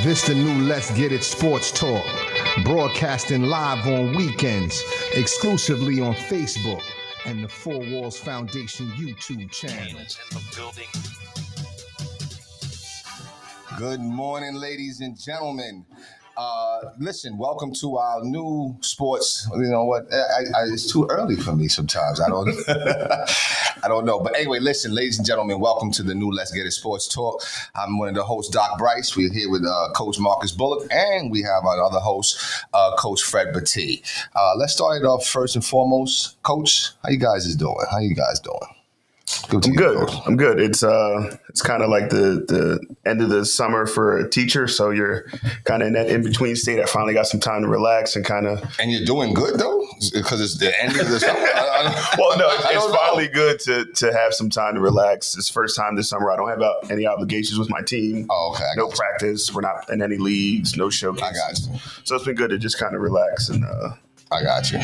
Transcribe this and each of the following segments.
This the new Let's Get It Sports Talk, broadcasting live on weekends, exclusively on Facebook and the Four Walls Foundation YouTube channel. Good morning, ladies and gentlemen. Listen, welcome to our new sports. You know what? It's too early for me sometimes. I don't I don't know. But anyway, listen, ladies and gentlemen, welcome to the new Let's Get It Sports Talk. I'm one of the hosts, Doc Bryce. We're here with Coach Marcus Bullock, and we have our other host, Coach Fred Battie. Let's start it off first and foremost. Coach, how you guys doing? I'm good. It's kind of like the end of the summer for a teacher, so you're kind of in that in between state. I finally got some time to relax and kind of. And you're doing good though, because it's the end of the summer. Well, no, it's finally good to have some time to relax. It's the first time this summer I don't have any obligations with my team. Oh, okay. No practice. We're not in any leagues. No showcases. I got you. So it's been good to just kind of relax and. I got you.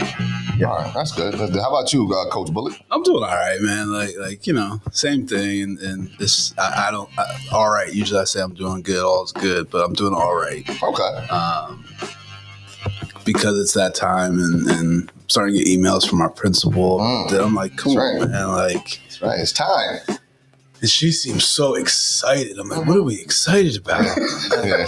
Yeah. All right, that's good. How about you, Coach Bullock? I'm doing all right, man. Like you know, same thing. And this, I don't. All right. Usually, I say I'm doing good. All's good, but I'm doing all right. Okay. Because it's that time, and starting to get emails from our principal. Then I'm like, come on, man. Like, that's right. It's time. And she seems so excited. I'm like, what are we excited about? Yeah.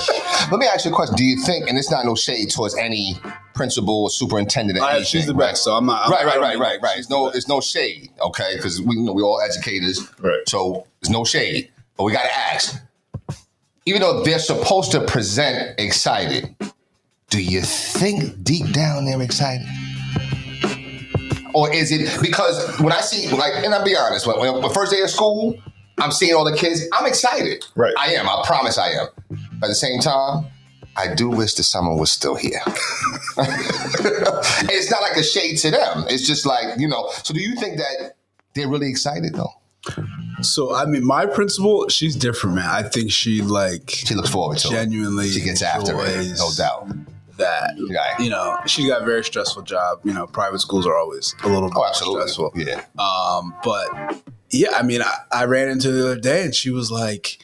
Let me ask you a question. Do you think, and it's not no shade towards any principal or superintendent or anything. She's the best, so I'm not. Right. It's no shade, okay? Because we all educators, right? So there's no shade. But we got to ask, even though they're supposed to present excited, do you think deep down they're excited? Or is it because when I see, and I'll be honest, when the first day of school, I'm seeing all the kids, I'm excited. Right. I am. I promise I am. But at the same time, I do wish the summer was still here. It's not like a shade to them. It's just like, so do you think that they're really excited though? So, I mean, my principal, she's different, man. I think she looks forward to genuinely it. She gets after it, no doubt. That, she got a very stressful job. Private schools are always a little more stressful. Yeah. But yeah, I mean, I ran into her the other day and she was like,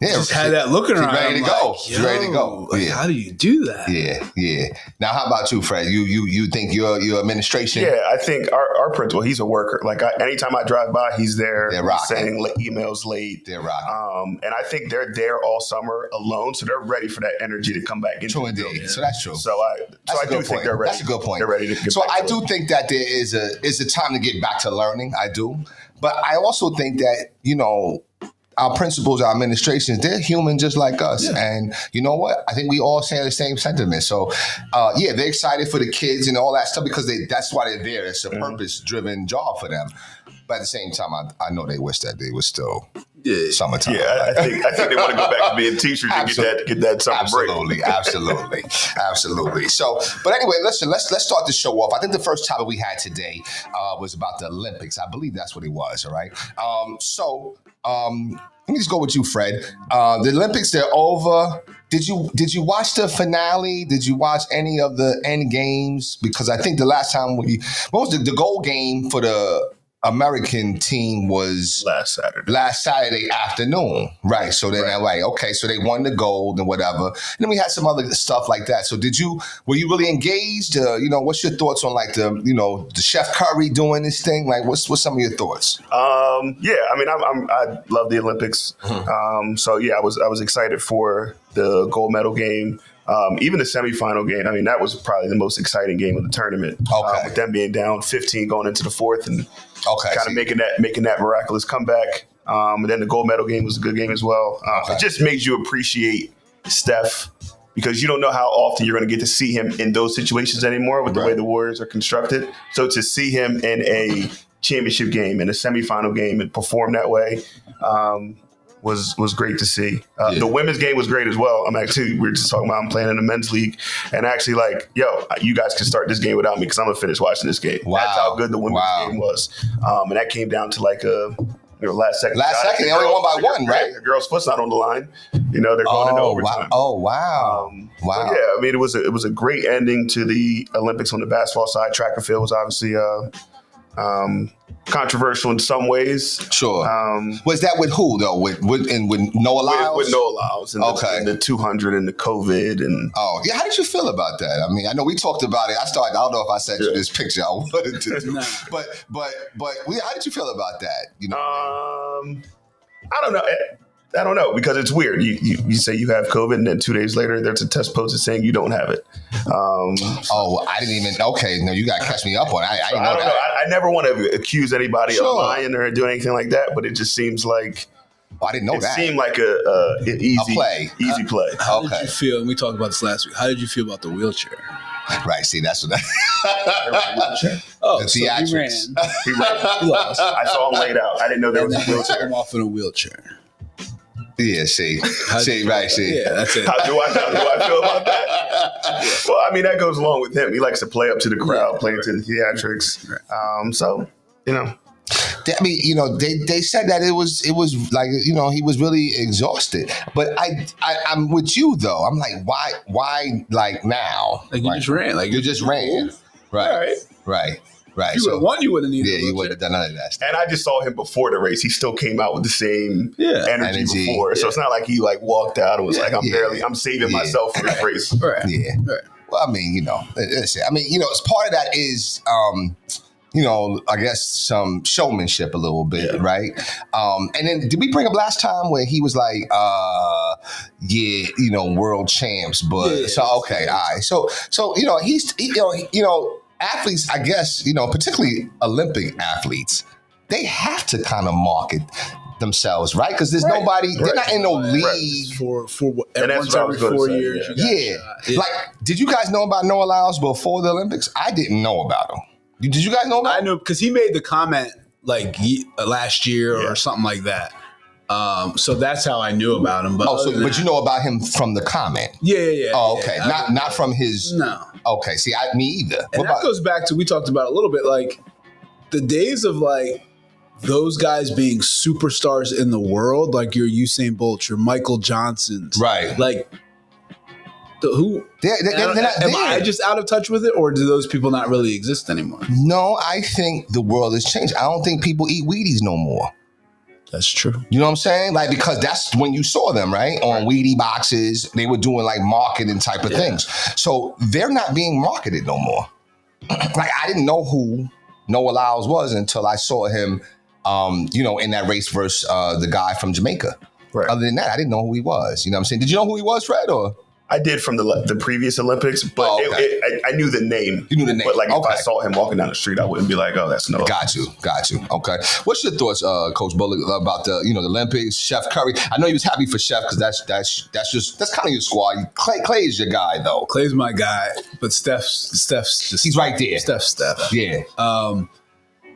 just had that look in her eye. She's ready to go. Like, how do you do that? Yeah. Now, how about you, Fred? You think your administration? Yeah, I think our principal, he's a worker. Like anytime I drive by, he's there. They're rocking. Sending emails late. They're rocking. And I think they're there all summer alone, so they're ready for that energy to come back into true the indeed. building. So that's true. So I do think they're ready. That's a good point. They're ready to get so back I to do think that there is a time to get back to learning. I do. But I also think that, our principals, our administrations, they're human just like us. Yeah. And you know what? I think we all share the same sentiment. So, they're excited for the kids and all that stuff because that's why they're there. It's a purpose-driven job for them. But at the same time, I know they wish that they were still summertime. Yeah, I think they want to go back to being teachers and get that summer break. Absolutely. So, but anyway, listen, let's start the show off. I think the first topic we had today was about the Olympics. I believe that's what it was, all right? Let me just go with you, Fred. The Olympics, they're over. Did you watch the finale? Did you watch any of the end games? Because I think the last time what was the goal game for the American team was last Saturday afternoon, right? So then, so they won the gold and whatever. And then we had some other stuff like that. So were you really engaged? What's your thoughts on the Chef Curry doing this thing? Like, what's some of your thoughts? I mean, I love the Olympics. Mm-hmm. I was excited for the gold medal game. Even the semifinal game, I mean, that was probably the most exciting game of the tournament. Okay. With them being down 15 going into the fourth and kind of making that miraculous comeback. And then the gold medal game was a good game as well. It just made you appreciate Steph because you don't know how often you're going to get to see him in those situations anymore with the way the Warriors are constructed. So to see him in a championship game, in a semifinal game and perform that way, was great to see. The women's game was great as well. We were just talking about I'm playing in the men's league and actually you guys can start this game without me because I'm going to finish watching this game. Wow. That's how good the women's game was. And that came down to last second. They only won by one, right? The girl's foot's not on the line. They're going into overtime. Wow. So I mean, it was a great ending to the Olympics on the basketball side. Track and field was obviously controversial in some ways. Sure. Was that with who though? With Noah Lyles? With Noah Lyles and the 200 and the COVID and. Oh yeah, how did you feel about that? I mean, I know we talked about it. I don't know if I sent you this picture. I wanted to, do. but how did you feel about that? You know. I don't know. I don't know because it's weird. You say you have COVID and then 2 days later there's a test posted saying you don't have it. I didn't even. Okay, no, you got to catch me up on it. I don't know. I never want to accuse anybody of lying or doing anything like that, but it just seems like. I didn't know that. It seemed like an easy play. How did you feel? And we talked about this last week. How did you feel about the wheelchair? Right. See, that's what the theatrics. He ran. He lost. I saw him laid out. I didn't know there was a wheelchair. I'm off in a wheelchair. Yeah, see. Yeah, that's it. How do I feel about that? Well, I mean, that goes along with him. He likes to play up to the crowd, playing to the theatrics. Right. So, you know. I mean, you know, they said that it was like, you know, he was really exhausted. But I'm with you though. I'm like, why like now? Like you just ran. Like you just ran. Right. Right. If you would have won, you would have needed. Yeah, you would have done none of that stuff. And I just saw him before the race. He still came out with the same energy before. So it's not like he like walked out and was like, I'm saving myself for this race. Right. Yeah. Right. Well, I mean, you know, it's part of that is you know, I guess some showmanship a little bit, right? And then did we bring up last time where he was like, you know, world champs, but all right. So you know, you know, athletes, I guess, you know, particularly Olympic athletes, they have to kind of market themselves, right? Because there's nobody, they're not in no league. For once every 4 years. Like, did you guys know about Noah Lyles before the Olympics? I didn't know about him. Did you guys know about him? I knew because he made the comment like last year or something like that. So that's how I knew about him. But but you know about him from the comment? Yeah. Oh, okay. Not from his. No. Okay. See, me either. And that goes back to, we talked about it a little bit, like the days of like those guys being superstars in the world, like your Usain Bolt, your Michael Johnsons, right? Like who? They're not there. Am I just out of touch with it, or do those people not really exist anymore? No, I think the world has changed. I don't think people eat Wheaties no more. That's true. You know what I'm saying? Like, because that's when you saw them, right? On Wheatie boxes, they were doing like marketing type of things. So they're not being marketed no more. Like, I didn't know who Noah Lyles was until I saw him, you know, in that race versus the guy from Jamaica. Right. Other than that, I didn't know who he was. You know what I'm saying? Did you know who he was, Fred, or? I did from the previous Olympics, but I knew the name. You knew the name. But like if I saw him walking down the street, I wouldn't be like, oh, that's Noah. Got you. Okay. What's your thoughts, Coach Bullock, about the Olympics, Chef Curry? I know he was happy for Chef because that's kind of your squad. Clay is your guy though. Clay's my guy, but Steph's just he's right there. Steph. Yeah.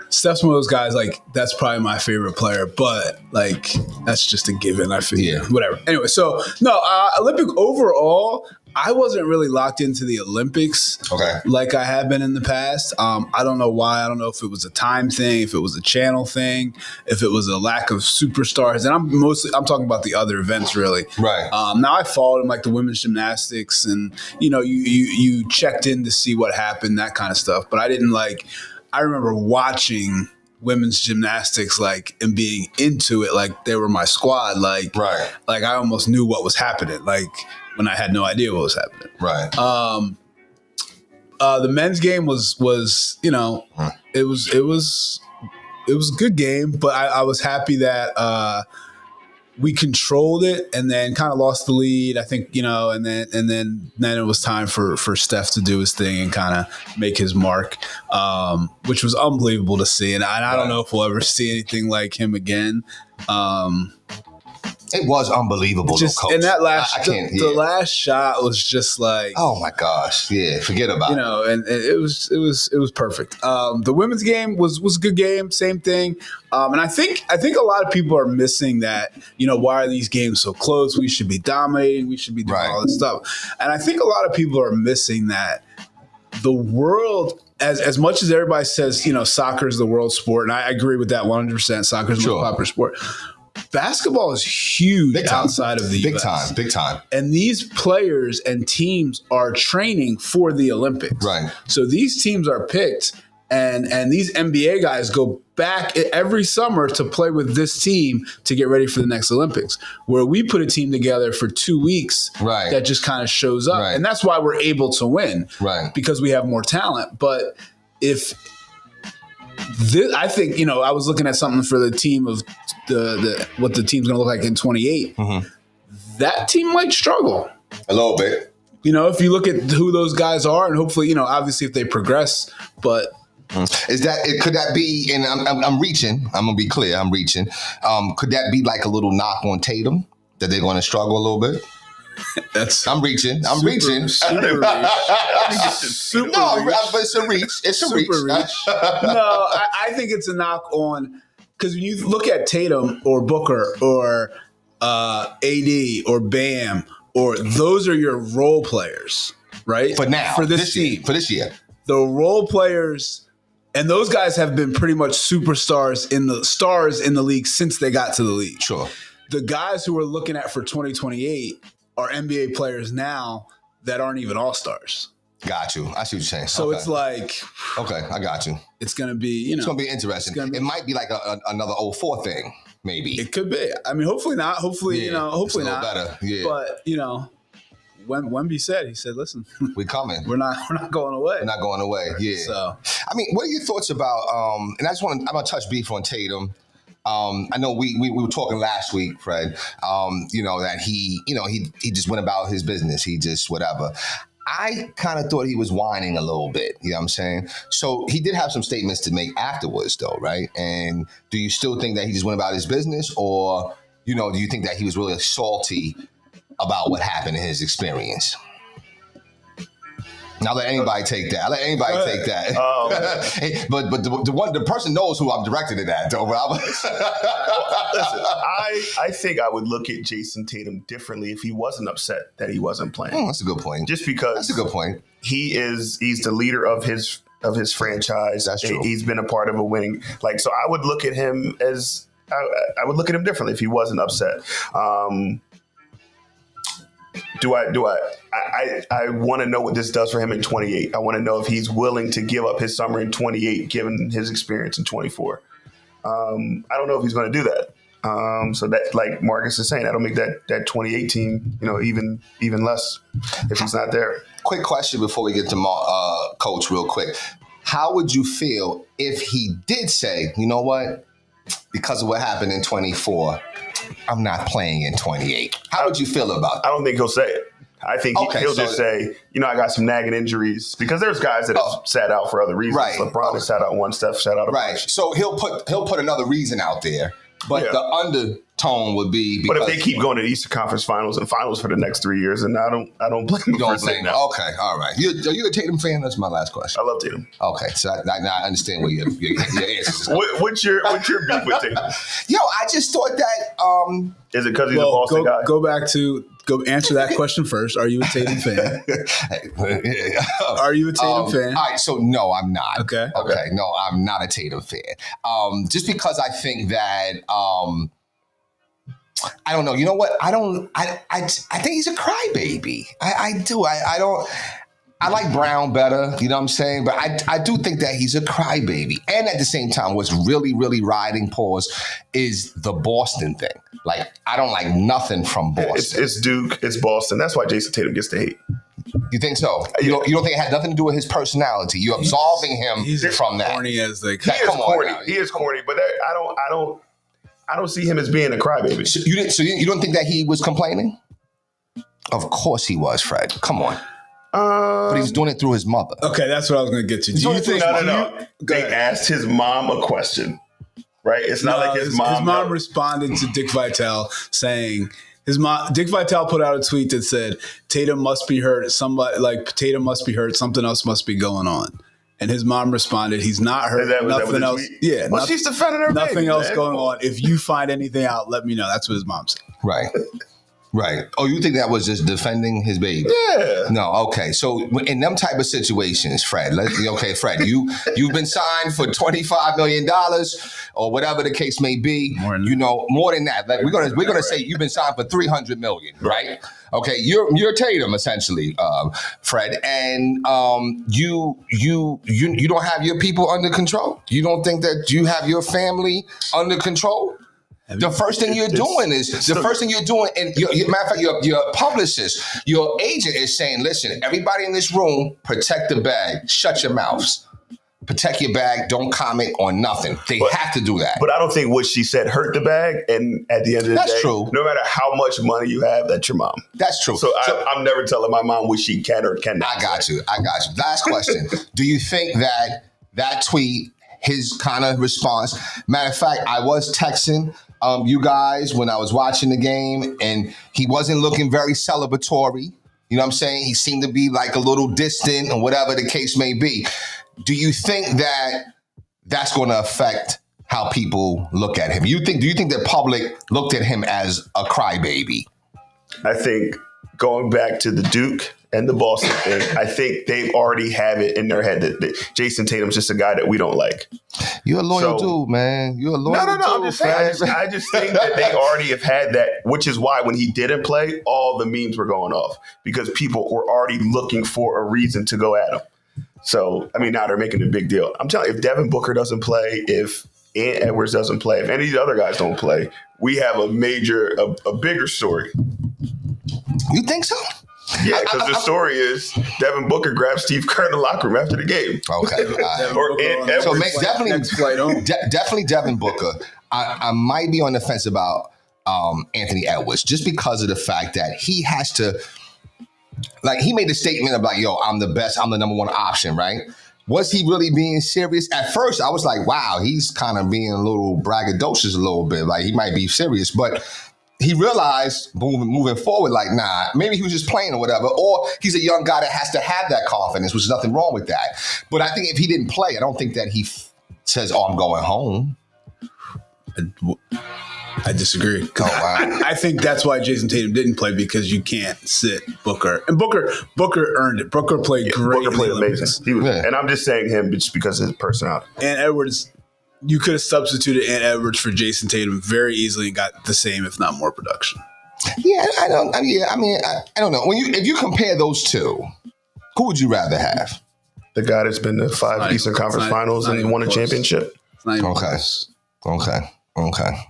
Steph's one of those guys, like, that's probably my favorite player, but, like, that's just a given, I feel. Whatever. Anyway, so, no, Olympic overall, I wasn't really locked into the Olympics like I have been in the past. I don't know why. I don't know if it was a time thing, if it was a channel thing, if it was a lack of superstars. And I'm talking about the other events, really. Right. Now, I followed in, like, the women's gymnastics and, you know, you checked in to see what happened, that kind of stuff. But I didn't, like... I remember watching women's gymnastics, like, and being into it, like they were my squad. Like, like I almost knew what was happening, like when I had no idea what was happening. Right. The men's game was you know, it was a good game, but I was happy that we controlled it and then kind of lost the lead, I think, you know, and then it was time for Steph to do his thing and kind of make his mark, which was unbelievable to see. And I don't know if we'll ever see anything like him again. It was unbelievable, just, though, Coach. And that the last shot was just like, oh my gosh, yeah, forget about it. You know, and it was perfect. The women's game was a good game, same thing. And I think a lot of people are missing that. You know, why are these games so close? We should be dominating. We should be doing all this stuff. And I think a lot of people are missing that the world. As much as everybody says, you know, soccer is the world sport, and I agree with that 100%. Soccer is the most popular sport. Basketball is huge outside of the US. Big time. And these players and teams are training for the Olympics. Right. So these teams are picked And these NBA guys go back every summer to play with this team to get ready for the next Olympics, where we put a team together for 2 weeks that just kind of shows up. And that's why we're able to win, because we have more talent. But if I think, I was looking at something for the team of what the team's going to look like in 28. That team might struggle a little bit. If you look at who those guys are, and hopefully, obviously if they progress, but could that be? And I'm reaching. I'm gonna be clear. I'm reaching. Could that be like a little knock on Tatum that they're going to struggle a little bit? I'm reaching. I'm reaching. Super reach. But it's a reach. It's a reach. No, I think it's a knock on, because when you look at Tatum or Booker or AD or Bam, or those are your role players, right? For now, for this team, for this year, the role players, and those guys have been pretty much stars in the league since they got to the league. Sure. The guys who we're looking at for 2028 are NBA players now that aren't even all-stars. Got you. I see what you're saying. So it's like, okay, I got you. It's going to be, it's going to be interesting. It might be like another 04 thing, maybe. It could be. I mean, hopefully not. Hopefully, hopefully not. Better. Yeah. But when Wemby he said, "Listen, we're coming. We're not going away. We're not going away." Yeah. So, I mean, what are your thoughts about? And I'm gonna touch beef on Tatum. I know we were talking last week, Fred. That he just went about his business. He just whatever. I kind of thought he was whining a little bit. You know what I'm saying? So he did have some statements to make afterwards, though, right? And do you still think that he just went about his business, or do you think that he was really salty about what happened in his experience? I'll let anybody take that. But the person knows who I'm directed it at, though. Listen, I think I would look at Jason Tatum differently if he wasn't upset that he wasn't playing. That's a good point. Just because that's a good point. He's the leader of his franchise. That's true. He's been a part of a winning. So I would look at him as I would look at him differently if he wasn't upset. I want to know what this does for him in 28. I want to know if he's willing to give up his summer in 28, given his experience in 24. I don't know if he's going to do that. So that, like Marcus is saying, that'll make that 28 team, even less if he's not there. Quick question before we get to Coach real quick. How would you feel if he did say, you know what, because of what happened in 24, I'm not playing in 28. How would you feel about that? I don't think he'll say it. I think he'll just say, I got some nagging injuries, because there's guys that have sat out for other reasons. Right. LeBron has sat out one, Steph sat out a bunch. So he'll put another reason out there, but the undertone would be. Because, but if they keep going to Eastern Conference Finals and Finals for the next 3 years, and I don't blame them. Don't blame them. Okay, all right. Are you a Tatum fan? That's my last question. I love Tatum. Okay, so I understand where your answer is. What's your beef with Tatum? I just thought that. Is it because he's a Boston guy? Go answer that question first. Are you a Tatum fan? Are you a Tatum fan? All right, so no, I'm not. Okay. No, I'm not a Tatum fan. Just because I think that I don't know. You know what? I think he's a crybaby. I do. I don't. I like Brown better, you know what I'm saying? But I do think that he's a crybaby. And at the same time, what's really, really riding pause is the Boston thing. Like, I don't like nothing from Boston. It's Duke, it's Boston. That's why Jason Tatum gets to hate. You think so? You don't think it had nothing to do with his personality? You're absolving him from that. Corny as they come. He is corny, but I don't see him as being a crybaby. So you don't think that he was complaining? Of course he was, Fred. Come on. But he was doing it through his mother. Okay, that's what I was going to get to. No. They asked his mom a question, right? It's not like his mom. His mom responded to Dick Vitale saying, Dick Vitale put out a tweet that said, Tatum must be hurt. Tatum must be hurt. Something else must be going on. And his mom responded, he's not hurt. Nothing else. Yeah. Well, she's defending her Nothing baby, else man. going on. If you find anything out, let me know. That's what his mom said. Right. Right. Oh, you think that was just defending his baby? Yeah. No. Okay. So in them type of situations, Fred. Fred, you've been signed for $25 million or whatever the case may be. More than that. Like we're gonna say you've been signed for $300 million, right? Okay. You're Tatum essentially, Fred, and you don't have your people under control. You don't think that you have your family under control. The first thing you're doing, and matter of fact, your publicist, your agent is saying, listen, everybody in this room, protect the bag, shut your mouths. Protect your bag, don't comment on nothing. They have to do that. But I don't think what she said hurt the bag, and at the end of the day, true. No matter how much money you have, that's your mom. That's true. So I'm never telling my mom what she can or cannot. I got you. Last question. Do you think that tweet, his kind of response, matter of fact, I was texting you guys when I was watching the game, and he wasn't looking very celebratory. You know what I'm saying? He seemed to be like a little distant or whatever the case may be. Do you think that that's going to affect how people look at him? Do you think the public looked at him as a crybaby? I think going back to the Duke and the Boston thing, I think they already have it in their head that Jason Tatum's just a guy that we don't like. You're a loyal dude, man. You're a loyal dude. No. I'm just saying. I just think that they already have had that, which is why when he didn't play, all the memes were going off because people were already looking for a reason to go at him. So, I mean, now they're making a big deal. I'm telling you, if Devin Booker doesn't play, if Ant Edwards doesn't play, if any of the other guys don't play, we have a bigger story. You think so? Yeah, because the story is Devin Booker grabbed Steve Kerr in the locker room after the game. Okay. Or Ant Edwards. So definitely Devin Booker. I might be on the fence about Anthony Edwards just because of the fact that he has to, like, he made a statement of like, yo, I'm the best, I'm the number one option, right? Was he really being serious? At first, I was like, wow, he's kind of being a little braggadocious a little bit. Like, he might be serious, but he realized moving forward, like, nah, maybe he was just playing or whatever, or he's a young guy that has to have that confidence, which is nothing wrong with that. But I think if he didn't play, I don't think that he says, oh, I'm going home. I disagree. Oh, wow. I think that's why Jason Tatum didn't play, because you can't sit Booker. And Booker earned it. Booker played great. Booker played amazing. He was, and I'm just saying him just because of his personality. And Edwards, you could have substituted Ant Edwards for Jason Tatum very easily and got the same, if not more, production. Yeah, I don't know. If you compare those two, who would you rather have? The guy that's been to 5 Eastern Conference Finals and won a championship. It's not even close. Okay.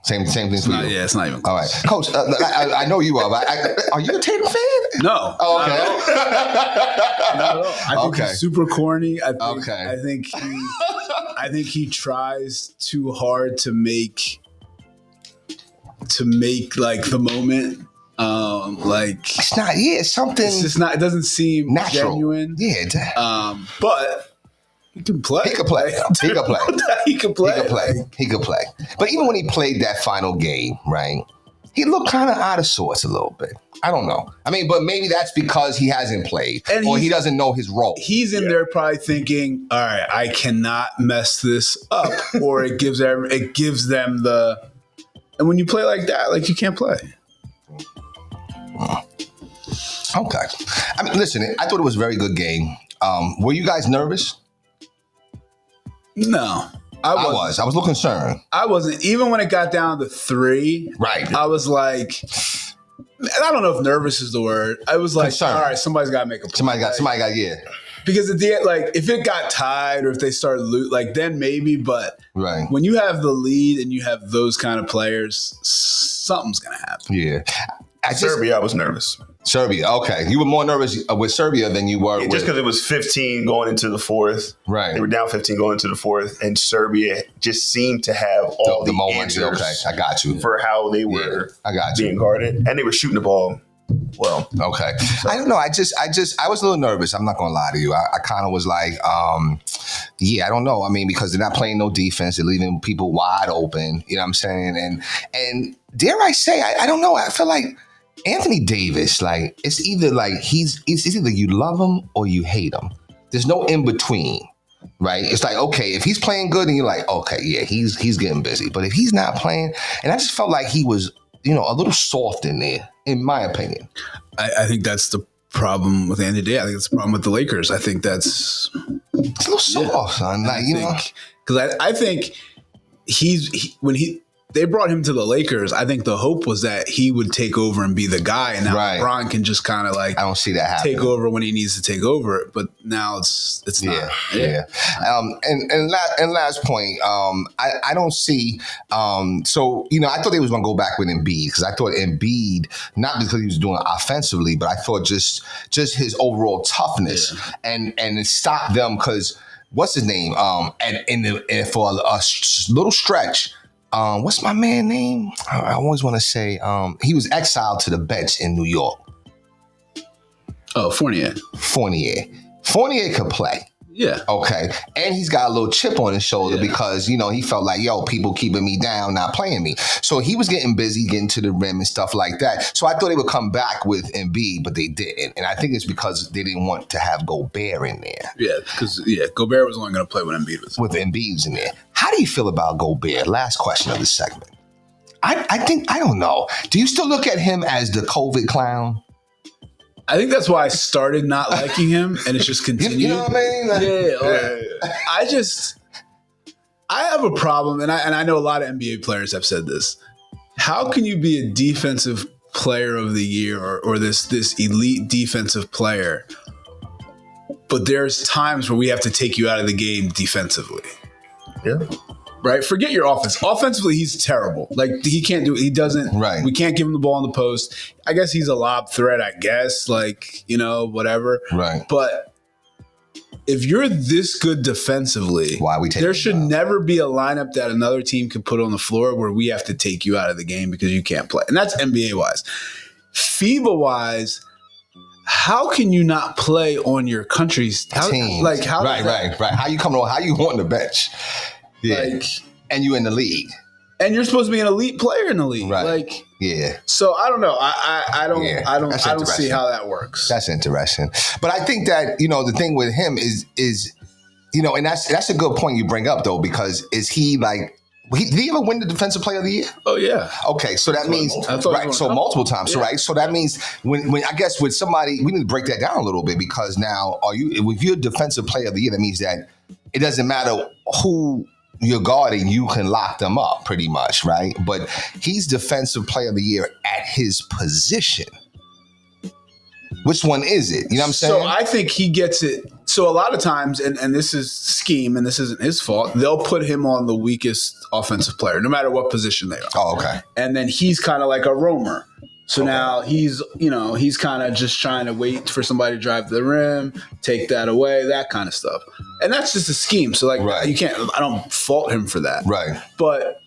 Same thing for you. Yeah, it's not even close. All right. Coach, I know you are, but are you a Tatum fan? No. Oh, okay. Not at all. I think he's super corny. I think he tries too hard to make like the moment. It's not. Yeah, it's something. It's just not. It doesn't seem natural. Genuine. Yeah. But he can play. He could play. He could play. But even when he played that final game, right, he looked kind of out of sorts a little bit. I don't know. I mean, but maybe that's because he hasn't played or he doesn't know his role. He's in there probably thinking, all right, I cannot mess this up. Or it gives them the, and when you play like that, like, you can't play. Okay. I mean, listen, I thought it was a very good game. Were you guys nervous? No. I was a little concerned. I wasn't. Even when it got down to 3, right? I was like, and I don't know if nervous is the word. I was like, concerned. All right, somebody's got to make a play. Somebody got, yeah. Because at the end, like, if it got tied or if they started like, then maybe. But right. When you have the lead and you have those kind of players, something's going to happen. Yeah. Serbia, I was nervous. Serbia, okay. You were more nervous with Serbia than you were with... Just because it was 15 going into the fourth. Right. They were down 15 going into the fourth, and Serbia just seemed to have all the moments. Okay, I got you. For how they were being guarded. And they were shooting the ball well. Okay. So. I don't know. I was a little nervous. I'm not going to lie to you. I kind of was like, I don't know. I mean, because they're not playing no defense. They're leaving people wide open. You know what I'm saying? And dare I say, I don't know. I feel like Anthony Davis, like, it's either like it's either you love him or you hate him. There's no in between, right? It's like, okay, if he's playing good, and you're like, okay, yeah, he's getting busy. But if he's not playing, and I just felt like he was a little soft in there, in my opinion. I think that's the problem with the end of the day. I think it's the problem with the Lakers. I think it's a little soft, son. Like, because I think when they brought him to the Lakers, I think the hope was that he would take over and be the guy, and now LeBron can just kind of like I don't see that happening. Take over when he needs to take over. But now it's not. Yeah. And last point, I don't see. So I thought they was gonna go back with Embiid because I thought Embiid, not because he was doing little but I thought just his overall toughness and it stopped them because what's his name? And for a little stretch. What's my man name? I always want to say he was exiled to the bench in New York. Oh, Fournier. Fournier could play. Yeah. Okay. And he's got a little chip on his shoulder because, he felt like, people keeping me down, not playing me. So he was getting busy, getting to the rim and stuff like that. So I thought they would come back with Embiid, but they didn't. And I think it's because they didn't want to have Gobert in there. Yeah, because Gobert was only going to play when Embiid was. With Embiid's in there. How do you feel about Gobert? Last question of the segment. I don't know. Do you still look at him as the COVID clown? I think that's why I started not liking him, and it's just continued. You know what I mean? I have a problem, and I know a lot of NBA players have said this. How can you be a defensive player of the year or this elite defensive player, but there's times where we have to take you out of the game defensively? Yeah. Right? Forget your offense. Offensively, he's terrible. Like, he can't do it. He doesn't. Right. We can't give him the ball in the post. I guess he's a lob threat, I guess. Like, whatever. Right. But if you're this good defensively, why we take there should never be a lineup that another team can put on the floor where we have to take you out of the game because you can't play. And that's NBA-wise. FIBA-wise, how can you not play on your country's team? Like, how? Right. How you coming on? How you on the bench? Yeah. And you in the league. And you're supposed to be an elite player in the league. Right. Like, yeah. So I don't know. I don't see how that works. That's interesting. But I think that, the thing with him is and that's a good point you bring up though, because is he like did he ever win the Defensive Player of the Year? Oh yeah. Okay, so that means multiple times. So right, so that means when I guess with somebody, we need to break that down a little bit because now if you're Defensive Player of the Year, that means that it doesn't matter who you're guarding, you can lock them up pretty much, right? But he's Defensive Player of the Year at his position. Which one is it? You know what I'm saying? So I think he gets it. So a lot of times, and this is scheme, and this isn't his fault, they'll put him on the weakest offensive player, no matter what position they are. Oh, okay. And then he's kind of like a roamer. So now he's kind of just trying to wait for somebody to drive to the rim, take that away, that kind of stuff. And that's just a scheme. So you can't, I don't fault him for that. Right. But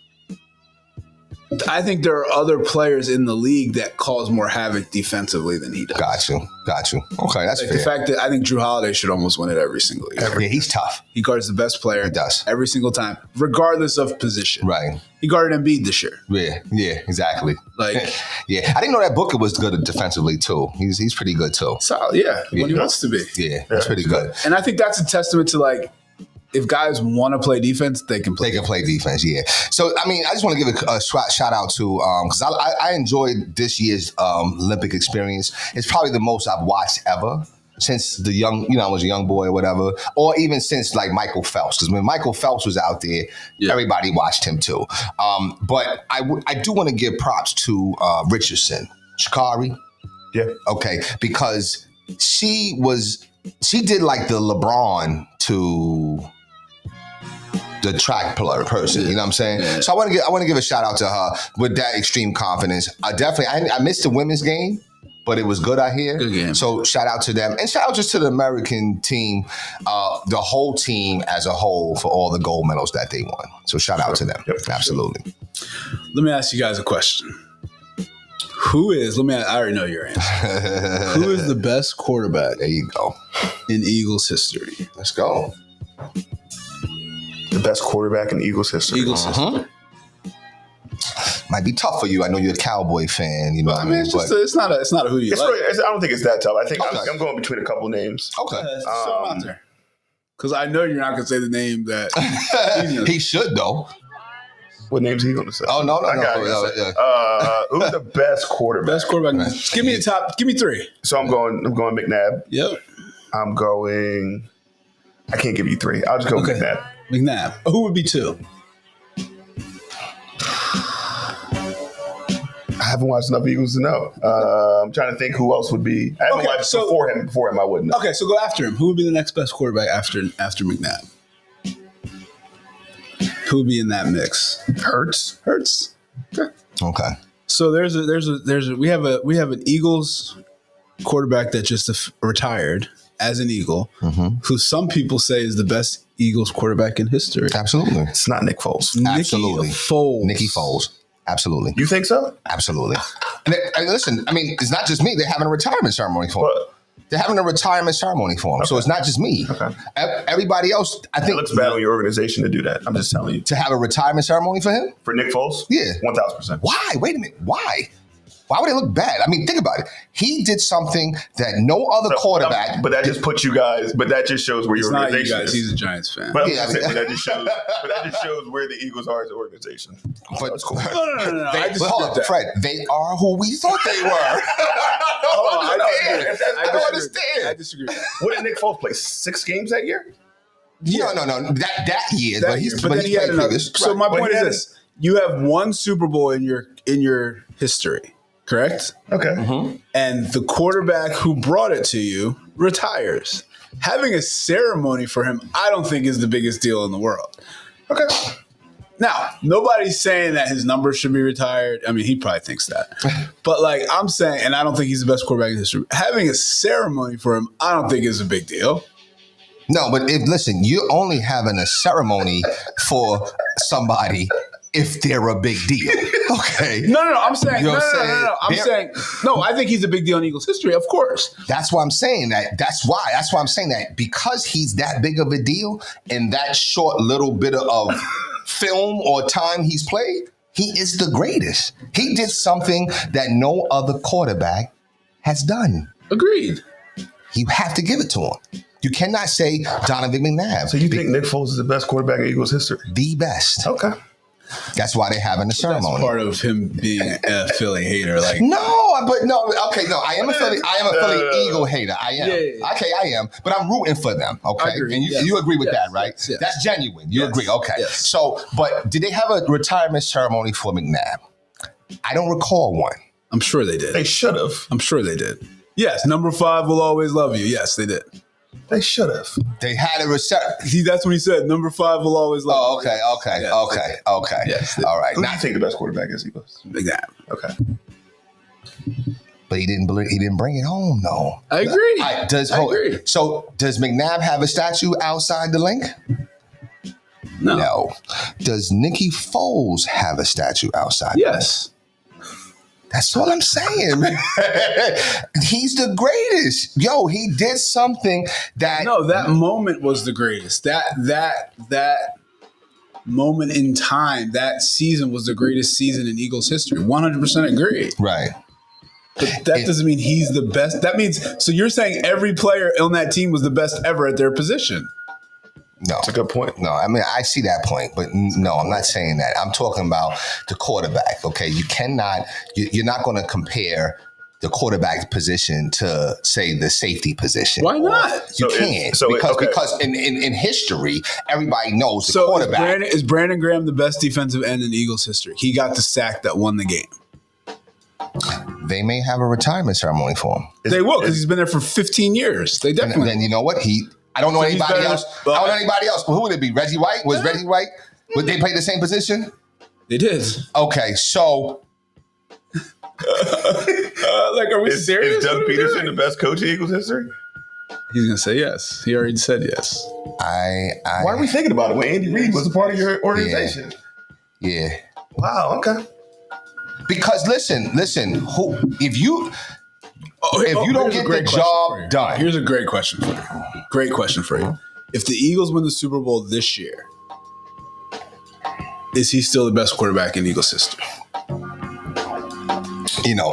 I think there are other players in the league that cause more havoc defensively than he does. Got you. Okay, that's fair. The fact that I think Jrue Holiday should almost win it every single year. Yeah, he's tough. He guards the best player. He does. Every single time, regardless of position. Right. He guarded Embiid this year. Yeah, exactly. Like, yeah, I didn't know that Booker was good defensively too. He's pretty good too. Solid, when he wants to be. Yeah, that's pretty good. And I think that's a testament to if guys want to play defense, they can play. They can play defense, yeah. So, I mean, I just want to give a shout out to because I enjoyed this year's Olympic experience. It's probably the most I've watched ever since I was a young boy or whatever, or even since Michael Phelps. Because when Michael Phelps was out there, everybody watched him too. But I do want to give props to Richardson, Sha'Carri. Yeah. Okay, because she did like the LeBron to the track person, you know what I'm saying? Yeah. So I want to give a shout out to her with that extreme confidence. I missed the women's game, but it was good, I hear. Good game. So shout out to them. And shout out just to the American team, the whole team as a whole for all the gold medals that they won. So shout out to them. Yep. Absolutely. Let me ask you guys a question. I already know your answer. Who is the best quarterback? There you go. In Eagles history? Let's go. The best quarterback in Eagles history. History. Might be tough for you. I know you're a Cowboy fan. You know what I mean? It's not a who you like. I don't think it's that tough. I think I'm going between a couple names. Okay. So I'm out there. Because I know you're not going to say the name that he should, though. What name's he going to say? Oh, no. Who's the best quarterback? Best quarterback. Give me the top. Give me 3. So I'm going McNabb. Yep. I can't give you 3. I'll just go McNabb. McNabb. Who would be 2? I haven't watched enough Eagles to know. I'm trying to think who else would be. I haven't watched before him. Before him, I wouldn't know. Okay, so go after him. Who would be the next best quarterback after McNabb? Who would be in that mix? Hurts. Okay. So we have an Eagles quarterback that just retired as an Eagle, who some people say is the best Eagles quarterback in history. Absolutely. It's not Nick Foles. Absolutely. Nicky Foles. Absolutely. You think so? Absolutely. And listen, I mean, it's not just me. They're having a retirement ceremony for him. They're having a retirement ceremony for him. Okay. So it's not just me. Okay. Everybody else, I think. It looks bad on your organization to do that. I'm just telling you. To have a retirement ceremony for him? For Nick Foles? Yeah. 1,000%. Why? Wait a minute. Why? Why would it look bad? I mean, think about it. He did something that no other quarterback. But that just puts you guys. But that just shows where your organization is. He's a Giants fan. But that just shows where the Eagles are as an organization. But that's cool. No. Hold on, Fred. They are who we thought they were. I understand. I disagree. What did Nick Foles play? 6 games that year? Yeah. No. That year. But then he had another. So my point is this: you have one Super Bowl in your history. Correct? Okay. Mm-hmm. And the quarterback who brought it to you retires. Having a ceremony for him, I don't think is the biggest deal in the world. Okay. Now, nobody's saying that his numbers should be retired. I mean, he probably thinks that. But I'm saying, and I don't think he's the best quarterback in history. Having a ceremony for him, I don't think is a big deal. No, but listen, you're only having a ceremony for somebody if they're a big deal. Okay. No. I'm saying, no. I think he's a big deal in Eagles history, of course. That's why I'm saying that. That's why I'm saying that, because he's that big of a deal in that short little bit of film or time he's played, he is the greatest. He did something that no other quarterback has done. Agreed. You have to give it to him. You cannot say Donovan McNabb. So you think Nick Foles is the best quarterback in Eagles history? The best. Okay. That's why they're having the ceremony. That's part of him being a Philly hater. I am a Philly Eagle hater. I am. Yeah. Okay, I am. But I'm rooting for them. Okay, and you agree with that, right? Yes. That's genuine. You agree? Okay. Yes. So, but did they have a retirement ceremony for McNabb? I don't recall one. I'm sure they did. They should have. I'm sure they did. Yes, number 5 will always love you. Yes, they did. They should have. They had a See, that's what he said. Number 5 will always love. Oh, okay. Yes, all right. Who do you think the best quarterback is, Eagles? McNabb. Okay. But he didn't bring it home, though. I agree. I agree. So does McNabb have a statue outside the link? No. Does Nicky Foles have a statue outside? Yes. That's all I'm saying. He's the greatest. Yo, he did something that... No, that moment was the greatest. That moment in time, that season was the greatest season in Eagles history. 100% agree. Right. But that doesn't mean he's the best. That means... So you're saying every player on that team was the best ever at their position? No. That's a good point. No, I mean, I see that point, but no, I'm not saying that. I'm talking about the quarterback, okay? You're not going to compare the quarterback position to, say, the safety position. Why not? You can't. Because in history, everybody knows the quarterback. Is Brandon Graham the best defensive end in Eagles history? He got the sack that won the game. They may have a retirement ceremony for him. They will, because he's been there for 15 years. They definitely. And then you know what? I don't know anybody else. I don't know anybody else. Well, who would it be? Reggie White? Was Reggie White? Would they play the same position? They did. Okay, so are we serious? Is Doug Peterson the best coach in Eagles history? He's gonna say yes. He already said yes. Why are we thinking about it when Andy Reid was a part of your organization? Yeah. Wow. Okay. Because listen. If you don't get the job done. Here's a great question for you. Great question for you. If the Eagles win the Super Bowl this year, is he still the best quarterback in Eagles history?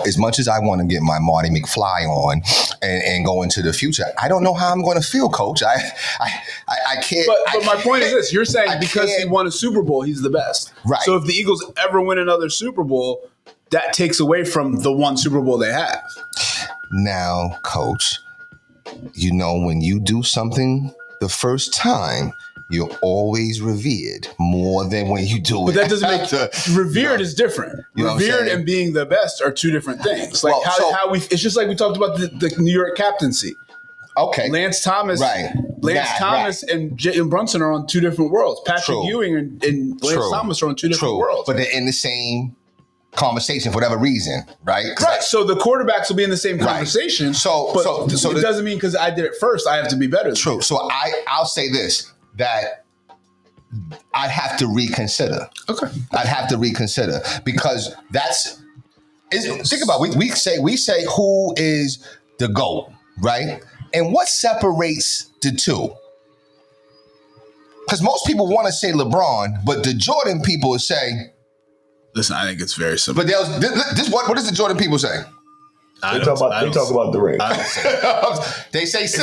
as much as I want to get my Marty McFly on and go into the future, I don't know how I'm going to feel, Coach. I can't. But my point is this: you're saying because he won a Super Bowl, he's the best. Right. So if the Eagles ever win another Super Bowl, that takes away from the one Super Bowl they have. Now, Coach, when you do something the first time, you're always revered more than when you do it. But that doesn't make revered is different. Revered and being the best are two different things. Like it's just like we talked about the New York captaincy. Okay. Lance Thomas, right. Thomas and Jalen Brunson are on two different worlds. Patrick Ewing and Lance Thomas are on two different worlds. But they're in the same conversation for whatever reason, right? Right. So the quarterbacks will be in the same conversation. Right. So it doesn't mean because I did it first, I have to be better. True. So I'll say this, that I'd have to reconsider. Okay. I'd have to reconsider because think about it. We say who is the GOAT, right? And what separates the two? Because most people want to say LeBron, but the Jordan people say. Listen, I think it's very simple. But what does the Jordan people say? They talk about the ring. They say 6.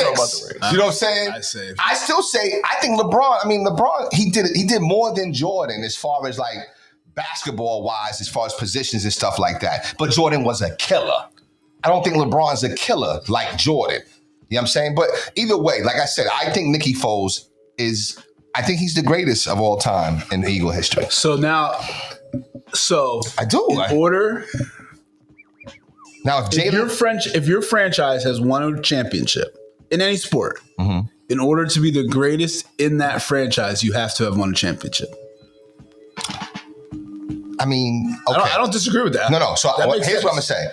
You know what I'm saying? I still say I think LeBron. He did more than Jordan as far as like basketball wise, as far as positions and stuff like that. But Jordan was a killer. I don't think LeBron's a killer like Jordan. You know what I'm saying? But either way, like I said, I think Nicky Foles I think he's the greatest of all time in Eagle history. I do. Now, if your franchise has won a championship in any sport, in order to be the greatest in that franchise, you have to have won a championship. I mean, okay. I don't disagree with that. No. So here's what I'm gonna say.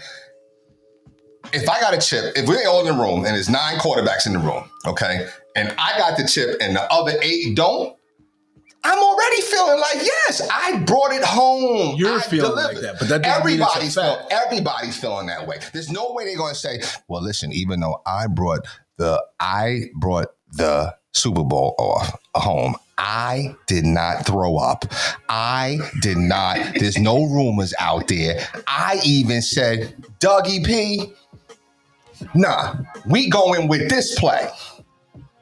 If I got a chip, if we're all in the room and there's 9 quarterbacks in the room, okay, and I got the chip and the other 8 don't, I'm already feeling like, yes, I brought it home. You're feeling like that, but that doesn't mean it's a fact. Everybody's feeling that way. There's no way they're going to say, well, listen, even though I brought the Super Bowl home, I did not throw up. There's no rumors out there. I even said, Dougie P, nah, we going with this play.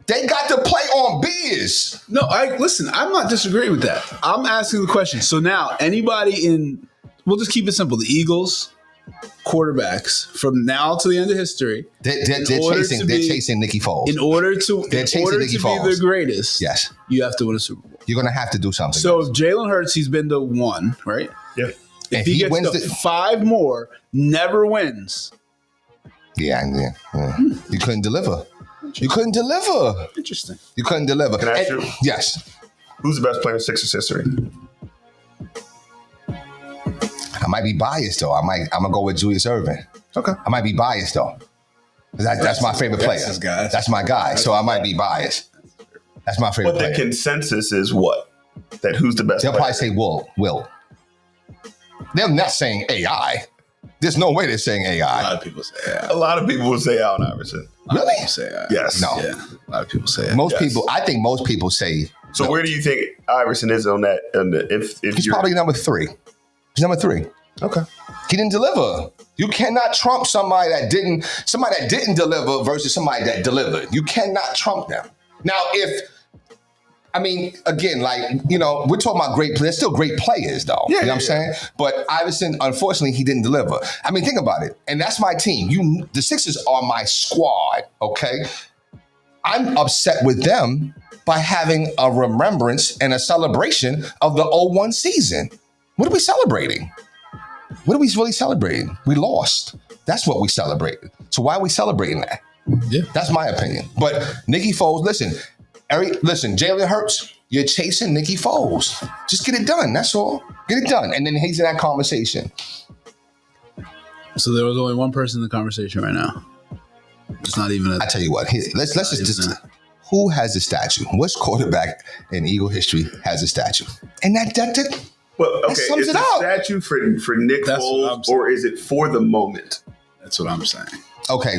They got to play on beers. No, listen, I'm not disagreeing with that. I'm asking the question. So now, we'll just keep it simple. The Eagles, quarterbacks, from now to the end of history, they're chasing Nicky Foles. In order to be the greatest, yes, you have to win a Super Bowl. You're going to have to do something. So if Jalen Hurts, he's been to 1, right? Yeah. If he gets to 5 more, never wins. Yeah. You couldn't deliver. You couldn't deliver. Interesting. You couldn't deliver. Can I ask you? Yes. Who's the best player in Sixers history? I might be biased though. I'm gonna go with Julius Erving. Okay. I might be biased though. That's my favorite player. That's my guy. So I might be biased. That's my favorite player. But the consensus is what? That who's the best player? They'll probably say Will. They're not saying AI. There's no way they're saying AI. A lot of people say AI. A lot of people will say Allen Iverson. Really? Say AI. Yes. No. Yeah. A lot of people say AI. I think most people say. So no. Where do you think Iverson is on that? He's probably number 3. He's number 3. Okay. He didn't deliver. You cannot trump somebody that didn't deliver versus somebody that delivered. You cannot trump them. Now, again, we're talking about great players. They're still great players, though. Yeah, you know what I'm saying? But Iverson, unfortunately, he didn't deliver. I mean, think about it. And that's my team. The Sixers are my squad, okay? I'm upset with them by having a remembrance and a celebration of the 0-1 season. What are we celebrating? What are we really celebrating? We lost. That's what we celebrated. So why are we celebrating that? Yeah. That's my opinion. But Nicky Foles, listen, Jalen Hurts, you're chasing Nicky Foles. Just get it done. That's all. Get it done. And then he's in that conversation. So there was only one person in the conversation right now. It's not even I tell you what, let's just who has a statue? Which quarterback in Eagle history has a statue? And that well, okay, that sums is it the up. Statue for Nick Foles, or is it for the moment? That's what I'm saying. Okay,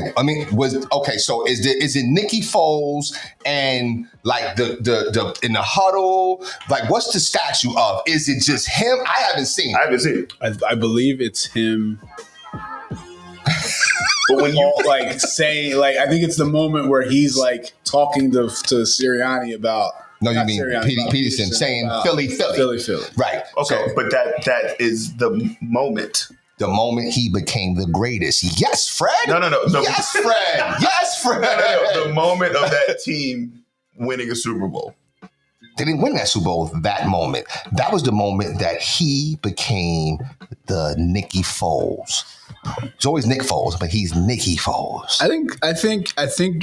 so is it Nicky Foles and like the in the huddle? Like, what's the statue of? Is it just him? I haven't seen it. I believe it's him But when you like saying, like, I think it's the moment where he's like talking to Sirianni about. No, you mean Peterson saying Philly. Right. Okay, so, but that is the moment. The moment he became the greatest. Yes, Fred. No. Yes, Fred. Yes, Fred. No. The moment of that team winning a Super Bowl. They didn't win that Super Bowl that moment. That was the moment that he became the Nicky Foles. It's always Nick Foles, but he's Nicky Foles. I think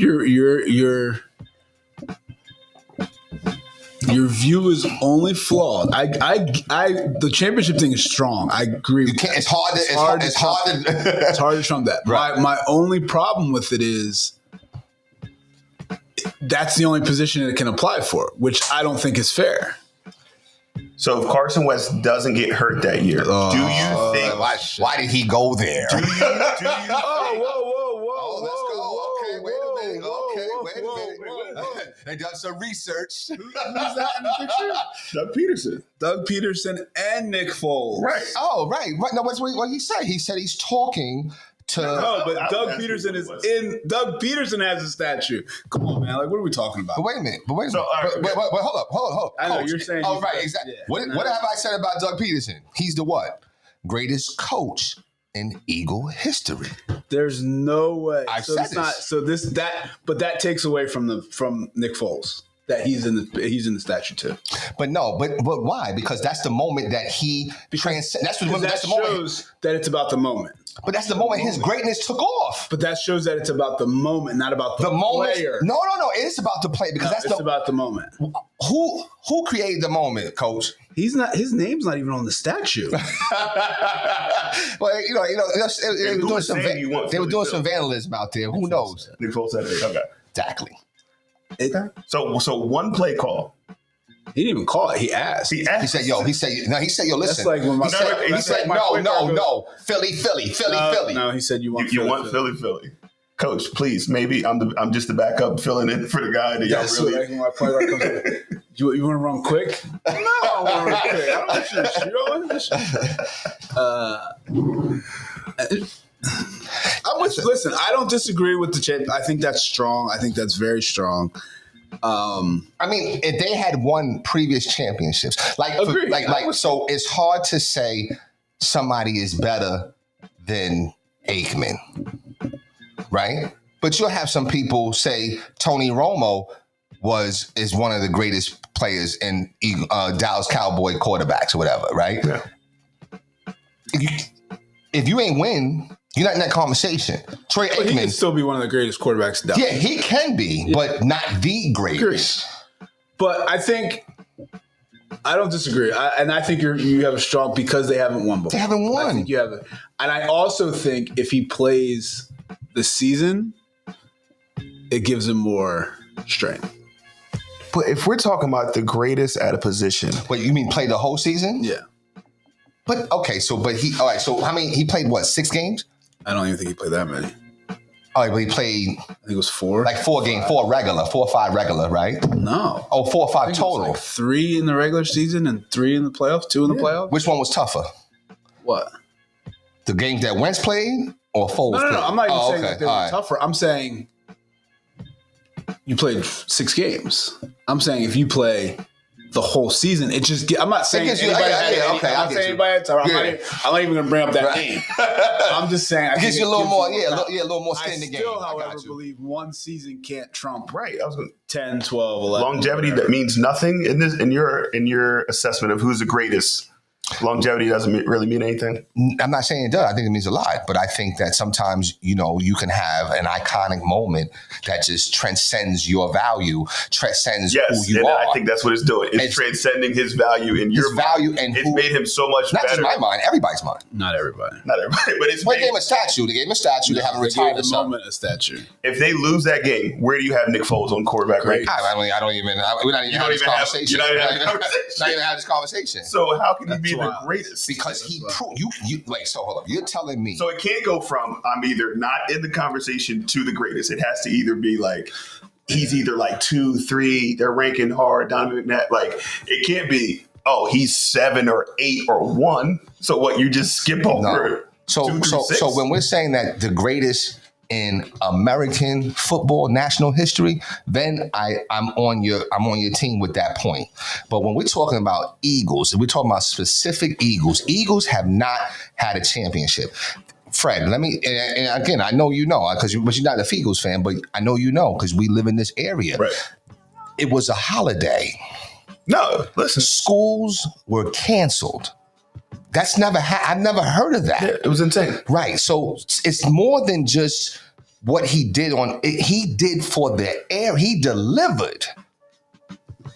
your view is only flawed. The championship thing is strong. I agree. It's hard to trump that. Right. My only problem with it is that's the only position it can apply for, which I don't think is fair. So if Carson Wentz doesn't get hurt that year, do you think? Why did he go there? Do you? Whoa, let's go. Okay, wait a minute. They done some research. Who's that in the picture? Doug Peterson and Nick Foles. Right. Oh, right. No, what he said? He said he's talking to. No, but Doug Peterson is in. Doug Peterson has a statue. Come on, man. Like, what are we talking about? But wait a minute. Hold up. I know you're saying. Oh, right. Exactly. Yeah. What have I said about Doug Peterson? He's the what? Greatest coach in Eagle history. There's no way. But that takes away from Nick Foles that he's in the statue too. But why? Because that's the moment that he transcends. That's the moment. Shows that it's about the moment. But that's the moment his greatness took off. But that shows that it's about the moment, not about the player. No. It is about the play because it's about the moment. Who created the moment, Coach? He's not. His name's not even on the statue. Well, they were doing some vandalism out there. Who knows? Nick Foles said it. Okay. Exactly. So one play call. He didn't even call it. He asked. He said, yo, listen. That's like when he said, no. Philly. No, he said you want Philly. Coach, please, maybe I'm just the backup filling in for the guy that y'all really. You want to run quick? No, I want to run quick. I don't want you to shoot. Listen, I don't disagree with the champ. I think that's strong. I think that's very strong. I mean, if they had won previous championships, so it's hard to say somebody is better than Aikman, right? But you'll have some people say Tony Romo is one of the greatest players in Dallas Cowboy quarterbacks or whatever, right? Yeah. If you ain't win, you're not in that conversation. Troy Aikman he can still be one of the greatest quarterbacks in Dallas. Yeah, he can be, but not the greatest. But I don't disagree. I think you have a strong because they haven't won before. They haven't won. I think you have it. And I also think if he plays the season, it gives him more strength. But if we're talking about the greatest at a position. Wait, you mean play the whole season? Yeah. But okay, so how many he played 6 games? I don't even think he played that many. All right, but he played. I think it was 4. Like 4 games, 4 or 5 regular, right? No. Oh, 4 or 5 total. Like 3 in the regular season and 3 in the playoffs, 2 in the playoffs. Which one was tougher? What? The games that Wentz played or Foles played? No. I'm not even saying that they were tougher. I'm saying you played 6 games. I'm saying if you play the whole season, it just I'm not saying anybody had I'm not even going to bring up that name. I'm just saying it gives you a little more, a little more skin in the game. I still, however, believe one season can't trump right. I was going 10, 12, 11. Longevity that means nothing in your assessment of who's the greatest. Longevity doesn't really mean anything. I'm not saying it does. I think it means a lot. But I think that sometimes, you can have an iconic moment that just transcends your value, transcends who you are. I think that's what it's doing. It's transcending his value in your value, and it's made him so much better. Not just my mind, everybody's mind. Not everybody. But it's they gave him a statue. They haven't retired the moment a statue. If they lose that game, where do you have Nick Foles on quarterback rating? I don't even. We're not even having this conversation. You're not even having this conversation. So how can he be the greatest? Because he proved you. Wait, so hold up. You're telling me. So it can't go from I'm either not in the conversation to the greatest. It has to either be like he's either like 2, 3. They're ranking hard. Donovan McNabb. Like it can't be. Oh, he's 7 or 8 or 1. So what? You just skip over. No. So when we're saying that the greatest in American football national history, then I'm on your team with that point. But when we're talking about Eagles, and we're talking about specific Eagles have not had a championship. Fred, let me, and again, I know you know, but you're not a Eagles fan, but I know you know because we live in this area. Right. It was a holiday. No, listen. Schools were canceled. That's I've never heard of that. Yeah, it was insane. Right. So it's more than just what he did he did for the air. He delivered.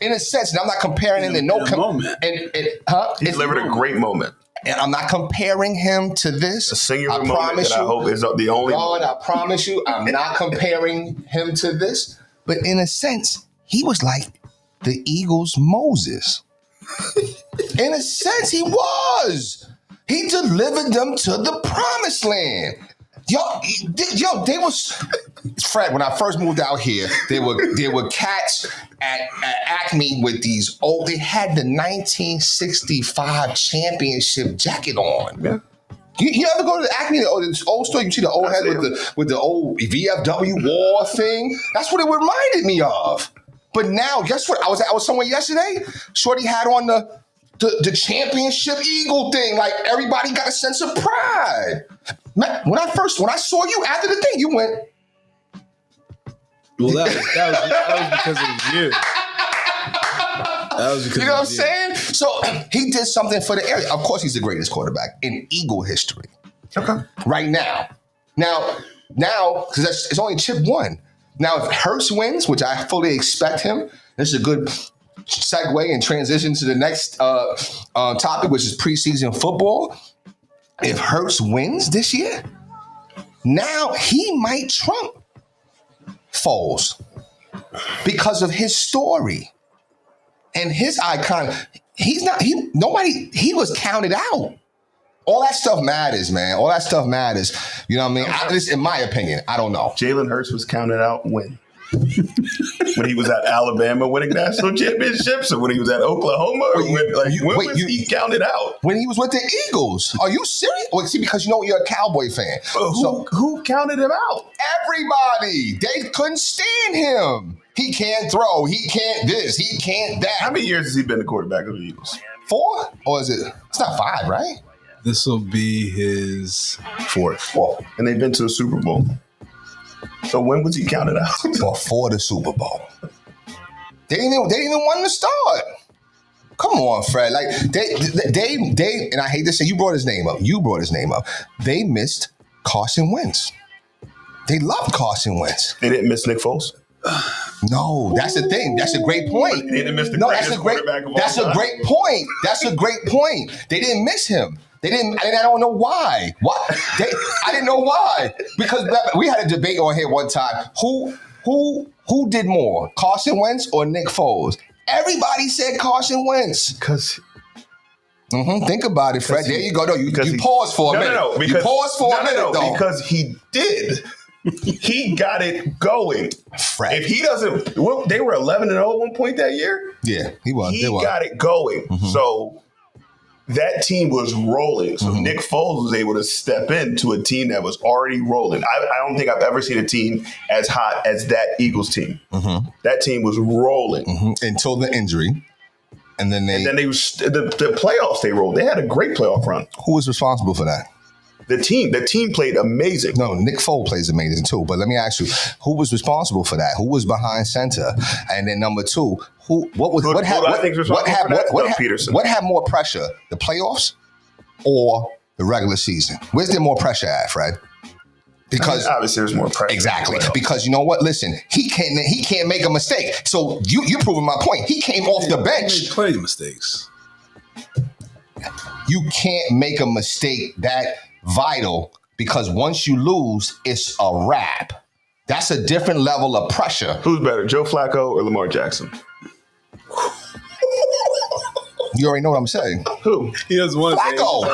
In a sense, and I'm not comparing him to moment. He delivered a great moment. And I'm not comparing him to this. A singular moment that I hope is the only God, I promise you, I'm not comparing him to this. But in a sense, he was like the Eagles' Moses. In a sense, he was. He delivered them to the promised land. They was Fred. When I first moved out here, there were cats at Acme with these old. They had the 1965 championship jacket on. Yeah. You ever go to the Acme, this old store? You see the old head with the old VFW war thing. That's what it reminded me of. But now, guess what? I was somewhere yesterday. Shorty had on the championship eagle thing. Like everybody got a sense of pride. Man, when I saw you after the thing, you went. Well, that was because it was you. That was because you know what I'm saying? So he did something for the area. Of course, he's the greatest quarterback in Eagle history. Okay. Right now, because it's only Chip won. Now, if Hurts wins, which I fully expect him, this is a good segue and transition to the next topic, which is preseason football. If Hurts wins this year, now he might trump Foles because of his story and his icon. He was counted out. All that stuff matters, man. All that stuff matters. You know what I mean? In my opinion, I don't know. Jalen Hurts was counted out when? When he was at Alabama winning national championships, or when he was at Oklahoma, or when was he counted out? When he was with the Eagles. Are you serious? Well, see, because you're a Cowboy fan. Who counted him out? Everybody. They couldn't stand him. He can't throw. He can't this. He can't that. How many years has he been the quarterback of the Eagles? 4? Or is it? It's not 5, right? This will be his 4th. And they've been to the Super Bowl. So when was he counted out? Before the Super Bowl. They didn't even want to start. Come on, Fred. Like they and I hate to say you brought his name up. They missed Carson Wentz. They loved Carson Wentz. They didn't miss Nick Foles? No, that's the thing. That's a great point. They didn't miss the greatest quarterback of all time. That's a great point. That's a great point. They didn't miss him. They didn't, and I don't know why. I didn't know why. Because we had a debate on here one time. Who did more, Carson Wentz or Nick Foles? Everybody said Carson Wentz. Because think about it, Fred. There you go. No, you paused for a minute. No, you paused for a minute, though. Because he did. He got it going. Fred. If he doesn't, they were 11-0 at one point that year. Yeah, he was. He got it going. So that team was rolling. So Nick Foles was able to step into a team that was already rolling. I don't think I've ever seen a team as hot as that Eagles team. That team was rolling until the injury, and then they the playoffs. They rolled. They had a great playoff run. Who was responsible for that? The team played amazing. No, Nick Foles plays amazing too. But let me ask you, who was responsible for that? Who was behind center? And then number 2, what had more pressure? The playoffs or the regular season? Where's there more pressure at, Fred? Because obviously there's more pressure. Exactly. Because you know what? Listen, he can't make a mistake. So you proving my point. He came off the bench. He made plenty of mistakes. You can't make a mistake that vital, because once you lose, it's a wrap. That's a different level of pressure. Who's better, Joe Flacco or Lamar Jackson? You already know what I'm saying. Who? He doesn't want to Flacco. say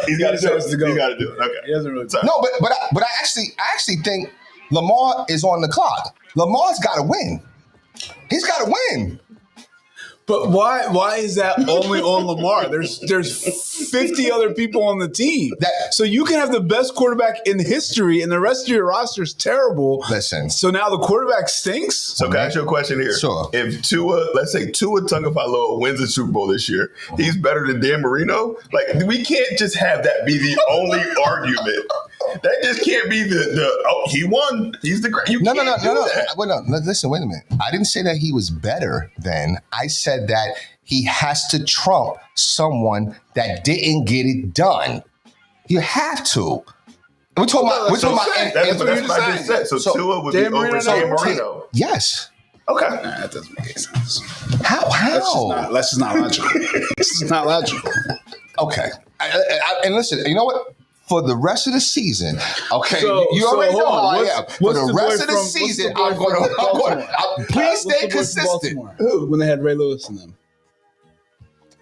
He's got to do it. He's got to do it. Okay. He doesn't really. No, but I actually think Lamar is on the clock. Lamar's got to win. He's got to win. But why is that only on Lamar? There's 50 other people on the team. So you can have the best quarterback in history and the rest of your roster is terrible. Listen. So now the quarterback stinks? So can I ask you a question here? Sure. If let's say Tua Tagovailoa wins the Super Bowl this year, he's better than Dan Marino? Like, we can't just have that be the only argument. That just can't be he won. He's the great. No. Wait, listen, wait a minute. I didn't say that he was better than. I said that he has to trump someone that didn't get it done. You have to. We're talking about. That's what I just said. So Tua would be over Dan Marino. Yes. Okay. That doesn't make sense. How? That's just not logical. This is not logical. Okay. And listen, you know what? For the rest of the season, okay, you already know how I am. For the rest of the season, I'm going to please stay consistent. When they had Ray Lewis in them.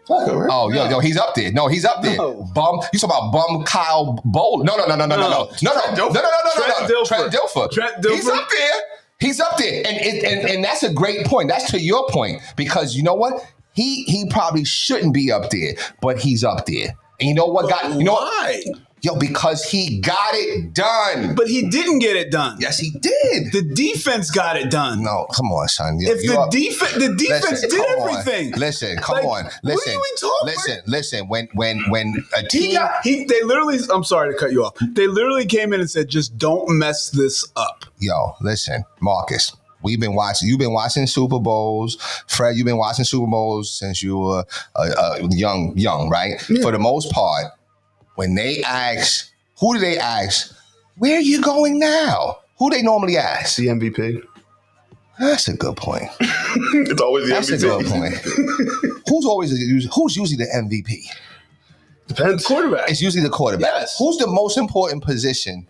Oh, yo, he's up there. No, he's up there. No. Bum, you talking about bum Kyle Bowler? No. Trent Dilfer. He's up there. He's up there, and that's a great point. That's to your point because you know what? He probably shouldn't be up there, but he's up there. And you know what? Why? Yo, because he got it done. But he didn't get it done. Yes, he did. The defense got it done. No, come on, son. The defense did everything. Listen, come on. Listen. What are we talking? Listen. When a team, they literally. I'm sorry to cut you off. They literally came in and said, "Just don't mess this up." Yo, listen, Marcus. You've been watching Super Bowls. Fred, you've been watching Super Bowls since you were young, right? Yeah. For the most part, when they ask, who do they ask? Where are you going now? Who they normally ask? The MVP. That's a good point. It's always the MVP. That's a good point. Who's usually the MVP? Depends. Quarterback. It's usually the quarterback. Yes. Who's the most important position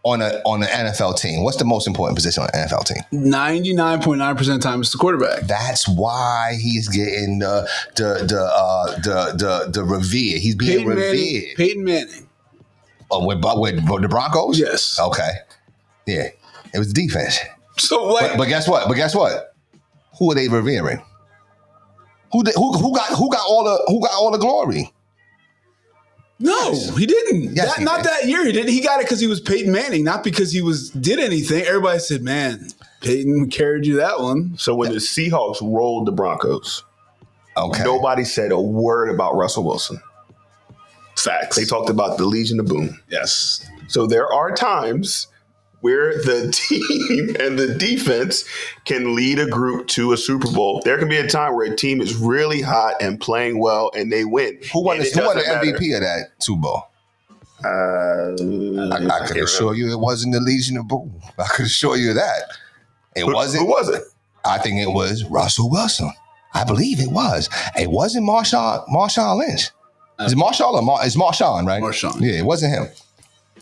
on an NFL team? What's the most important position on an NFL team? 99.9% of the time it's the quarterback. That's why he's getting the revere. He's being revered. Peyton Manning. Oh, with the Broncos? Yes. Okay. Yeah. It was defense. So but guess what? Who are they revering? Who got all the glory? No, he didn't. Yes, not that year. He didn't. He got it because he was Peyton Manning, not because he did anything. Everybody said, "Man, Peyton carried you that one." So when the Seahawks rolled the Broncos, nobody said a word about Russell Wilson. Facts. They talked about the Legion of Boom. Yes. So there are times where the team and the defense can lead a group to a Super Bowl. There can be a time where a team is really hot and playing well and they win. Who won the MVP of that Super Bowl? I can assure you it wasn't the Legion of Boom. I can assure you that. Wasn't. Who was it? I think it was Russell Wilson. I believe it was. It wasn't Marshawn Lynch. Is it Marshawn or it's Marshawn, right? Marshawn. Yeah, it wasn't him.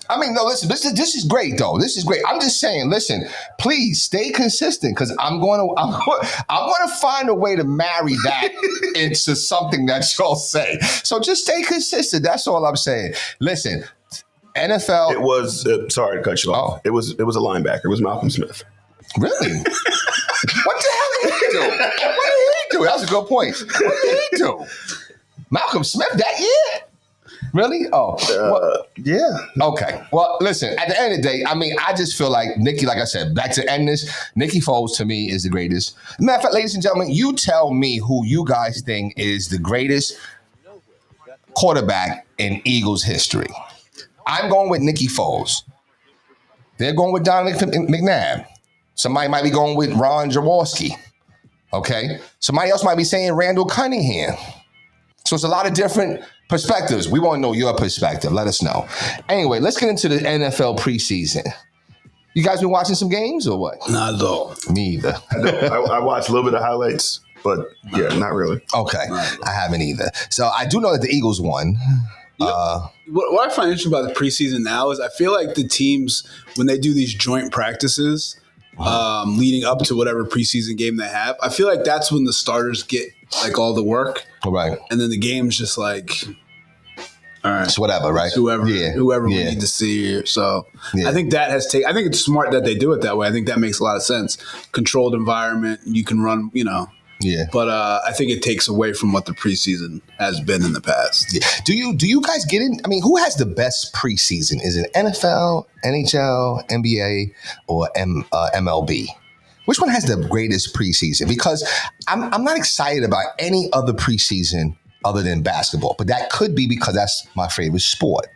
I mean, no, listen, this is great, though. This is great. I'm just saying, listen, please stay consistent because I'm going to find a way to marry that into something that y'all say. So just stay consistent. That's all I'm saying. Listen, NFL. It was, sorry to cut you off. It was a linebacker. It was Malcolm Smith. Really? What the hell did he do? That was a good point. What did he do? Malcolm Smith that year? Really? Yeah. Okay. Well, listen, at the end of the day, I mean, I just feel like Nicky, like I said, back to end this, Nicky Foles to me is the greatest. Matter of fact, ladies and gentlemen, you tell me who you guys think is the greatest quarterback in Eagles history. I'm going with Nicky Foles. They're going with Donovan McNabb. Somebody might be going with Ron Jaworski. Okay? Somebody else might be saying Randall Cunningham. So it's a lot of different perspectives. We want to know your perspective. Let us know. Anyway, let's get into the NFL preseason. You guys been watching some games or what? Not at all. Me either. I watched a little bit of highlights, but yeah, not really. Okay. I haven't either. So I do know that the Eagles won. What I find interesting about the preseason now is I feel like the teams, when they do these joint practices leading up to whatever preseason game they have, I feel like that's when the starters get like all the work. Right. And then the game's just like, all right. It's whatever, right? Whoever we need to see. So I think that I think it's smart that they do it that way. I think that makes a lot of sense. Controlled environment. You can run, Yeah. But I think it takes away from what the preseason has been in the past. Yeah. Do you guys get in? I mean, who has the best preseason? Is it NFL, NHL, NBA, or MLB? Which one has the greatest preseason? Because I'm not excited about any other preseason other than basketball. But that could be because that's my favorite sport.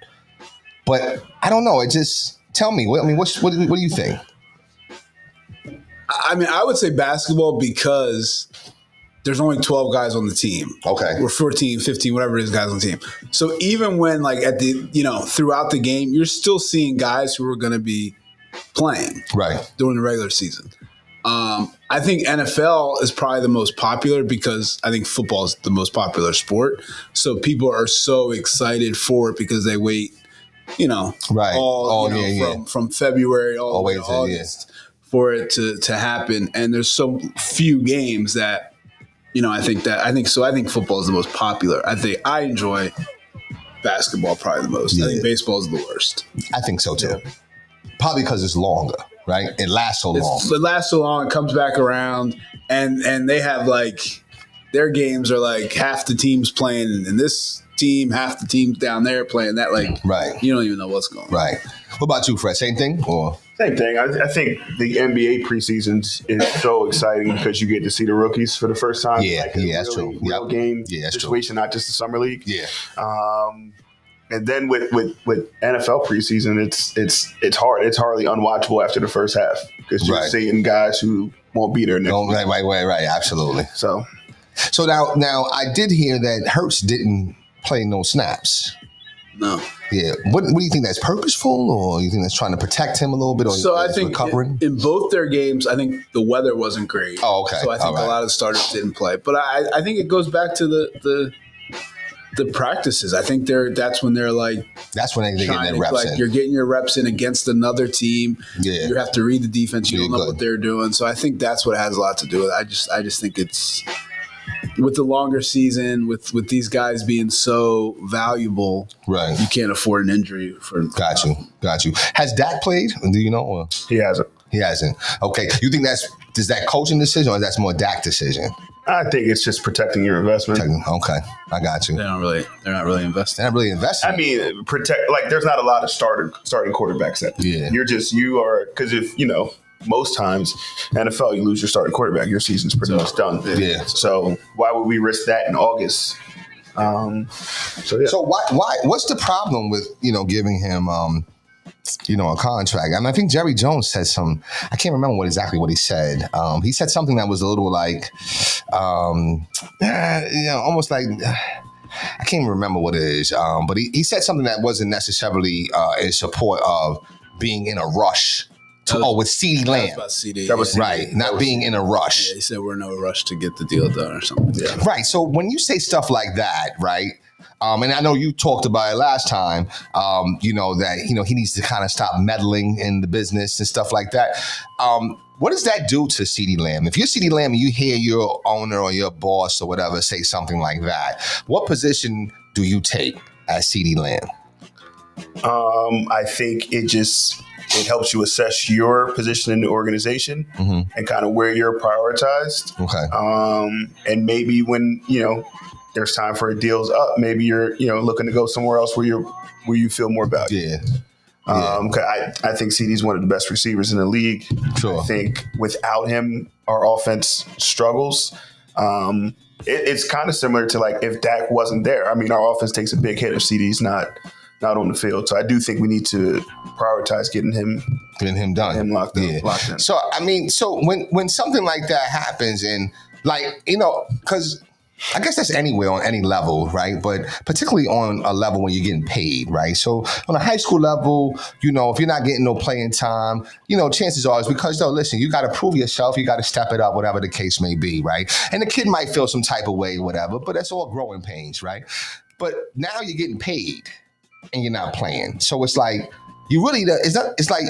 But I don't know. It just tell me. What do you think? I mean, I would say basketball because there's only 12 guys on the team. Okay. Or 14, 15, whatever it is, guys on the team. So even when like at the, throughout the game, you're still seeing guys who are going to be playing during the regular season. I think NFL is probably the most popular because I think football is the most popular sport. So people are so excited for it because they wait, from February all the way to August for it to happen. And there's so few games that, I think football is the most popular. I enjoy basketball probably the most. Yeah. I think baseball is the worst. I think so too. Yeah. Probably because it's longer, right? It lasts so long. It lasts so long. It comes back around, and they have their games are half the teams playing in this team, half the teams down there playing that. You don't even know what's going on. Right. What about you, Fred? Same thing or? Same thing. I think the NBA preseason is so exciting because you get to see the rookies for the first time. Yeah, that's true. Real game situation, not just the summer league. Yeah. And then with NFL preseason, it's hard. It's hardly unwatchable after the first half because you're seeing guys who won't be there next week. Right. Absolutely. So now I did hear that Hurts didn't play no snaps. No. Yeah. What do you think? That's purposeful, or you think that's trying to protect him a little bit? Or so I think in both their games, I think the weather wasn't great. Oh, okay. So I think a lot of the starters didn't play. But I think it goes back to the practices. I think that's when they're that's when they're getting their reps in. You're getting your reps in against another team. Yeah. You have to read the defense. You don't know what they're doing. So I think that's what has a lot to do with it. I just think it's with the longer season, with these guys being so valuable, right? You can't afford an injury for. Got you. Has Dak played? Do you know? Or? He hasn't. Okay. You think is that coaching decision or that's more Dak decision? I think it's just protecting your investment. Okay, I got you. They're not really investing. They're not really investing. I mean, there's not a lot of starting quarterbacks that. Yeah. You are because if most times NFL you lose your starting quarterback, your season's pretty much done. Yeah. So why would we risk that in August? So why? What's the problem with giving him a contract? I mean, I think Jerry Jones said some. I can't remember exactly what he said. He said something that was a little almost like. I can't even remember what it is. But he said something that wasn't necessarily in support of being in a rush. With CeeDee Lamb. That was about CeeDee. That was right. Not being in a rush. Yeah, he said we're in no rush to get the deal done or something. Yeah. Right. So when you say stuff like that, right? And I know you talked about it last time, that, he needs to kind of stop meddling in the business and stuff like that. What does that do to CeeDee Lamb? If you're CeeDee Lamb and you hear your owner or your boss or whatever say something like that, what position do you take as CeeDee Lamb? I think it helps you assess your position in the organization and kind of where you're prioritized. Okay. And maybe when, there's time for a deal's up, maybe you're, looking to go somewhere else where you feel more valued. Yeah. I think CeeDee's one of the best receivers in the league. Sure. I think without him, our offense struggles. It's kind of similar to if Dak wasn't there. I mean, our offense takes a big hit if CeeDee's not on the field. So I do think we need to prioritize getting him done, him locked in. So I mean, when something like that happens, and because I guess that's anywhere on any level, right? But particularly on a level when you're getting paid, right? So on a high school level, if you're not getting no playing time, chances are it's because, listen, you got to prove yourself. You got to step it up, whatever the case may be, right? And the kid might feel some type of way, whatever, but that's all growing pains, right? But now you're getting paid and you're not playing. So it's like, you really, it's like,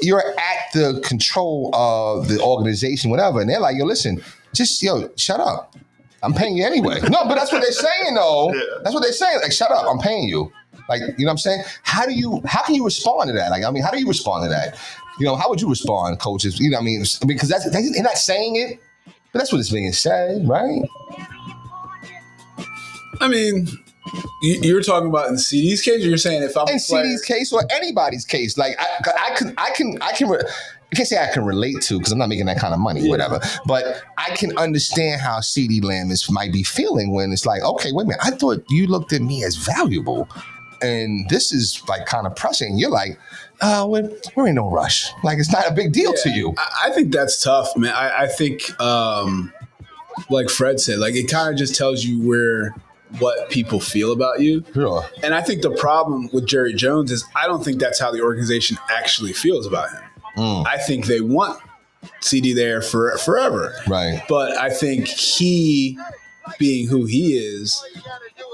you're at the control of the organization, whatever. And they're like, listen, just, shut up. I'm paying you anyway. No, but that's what they're saying, though. Yeah. That's what they're saying. Like, shut up. I'm paying you. Like, you know what I'm saying? How can you respond to that? How do you respond to that? How would you respond, coaches? Because they're not saying it, But that's what it's being said, right? I mean, you're talking about in CD's case, or you're saying if I'm in CD's case or anybody's case, like I can't say I can relate to because I'm not making that kind of money, whatever. But I can understand how CD Lamb might be feeling when it's like, okay, wait a minute, I thought you looked at me as valuable, and this is like kind of pressing. You're like, we're in no rush. Like it's not a big deal to you. I think that's tough, man. I think, like Fred said, like it kind of just tells you what people feel about you. Sure. And I think the problem with Jerry Jones is I don't think that's how the organization actually feels about him. I think they want CD there forever. Right. But I think he, being who he is,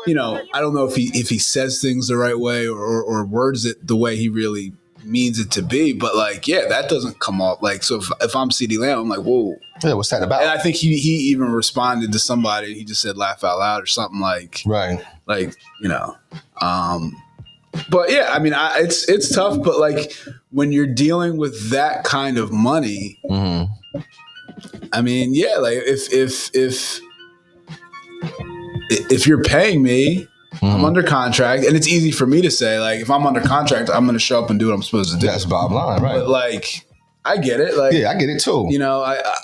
I don't know if he says things the right way or words it the way he really means it to be, but like, yeah, that doesn't come off like, so if I'm CD Lamb, I'm like, whoa. Yeah, what's that about? And I think he even responded to somebody, he just said laugh out loud or something like, right. Like, but yeah, I mean, it's tough, but like when you're dealing with that kind of money, I mean, yeah, like if you're paying me, I'm under contract, and it's easy for me to say, like, if I'm under contract, I'm going to show up and do what I'm supposed to do. That's bottom line, right? But like, I get it. Like, yeah, I get it too.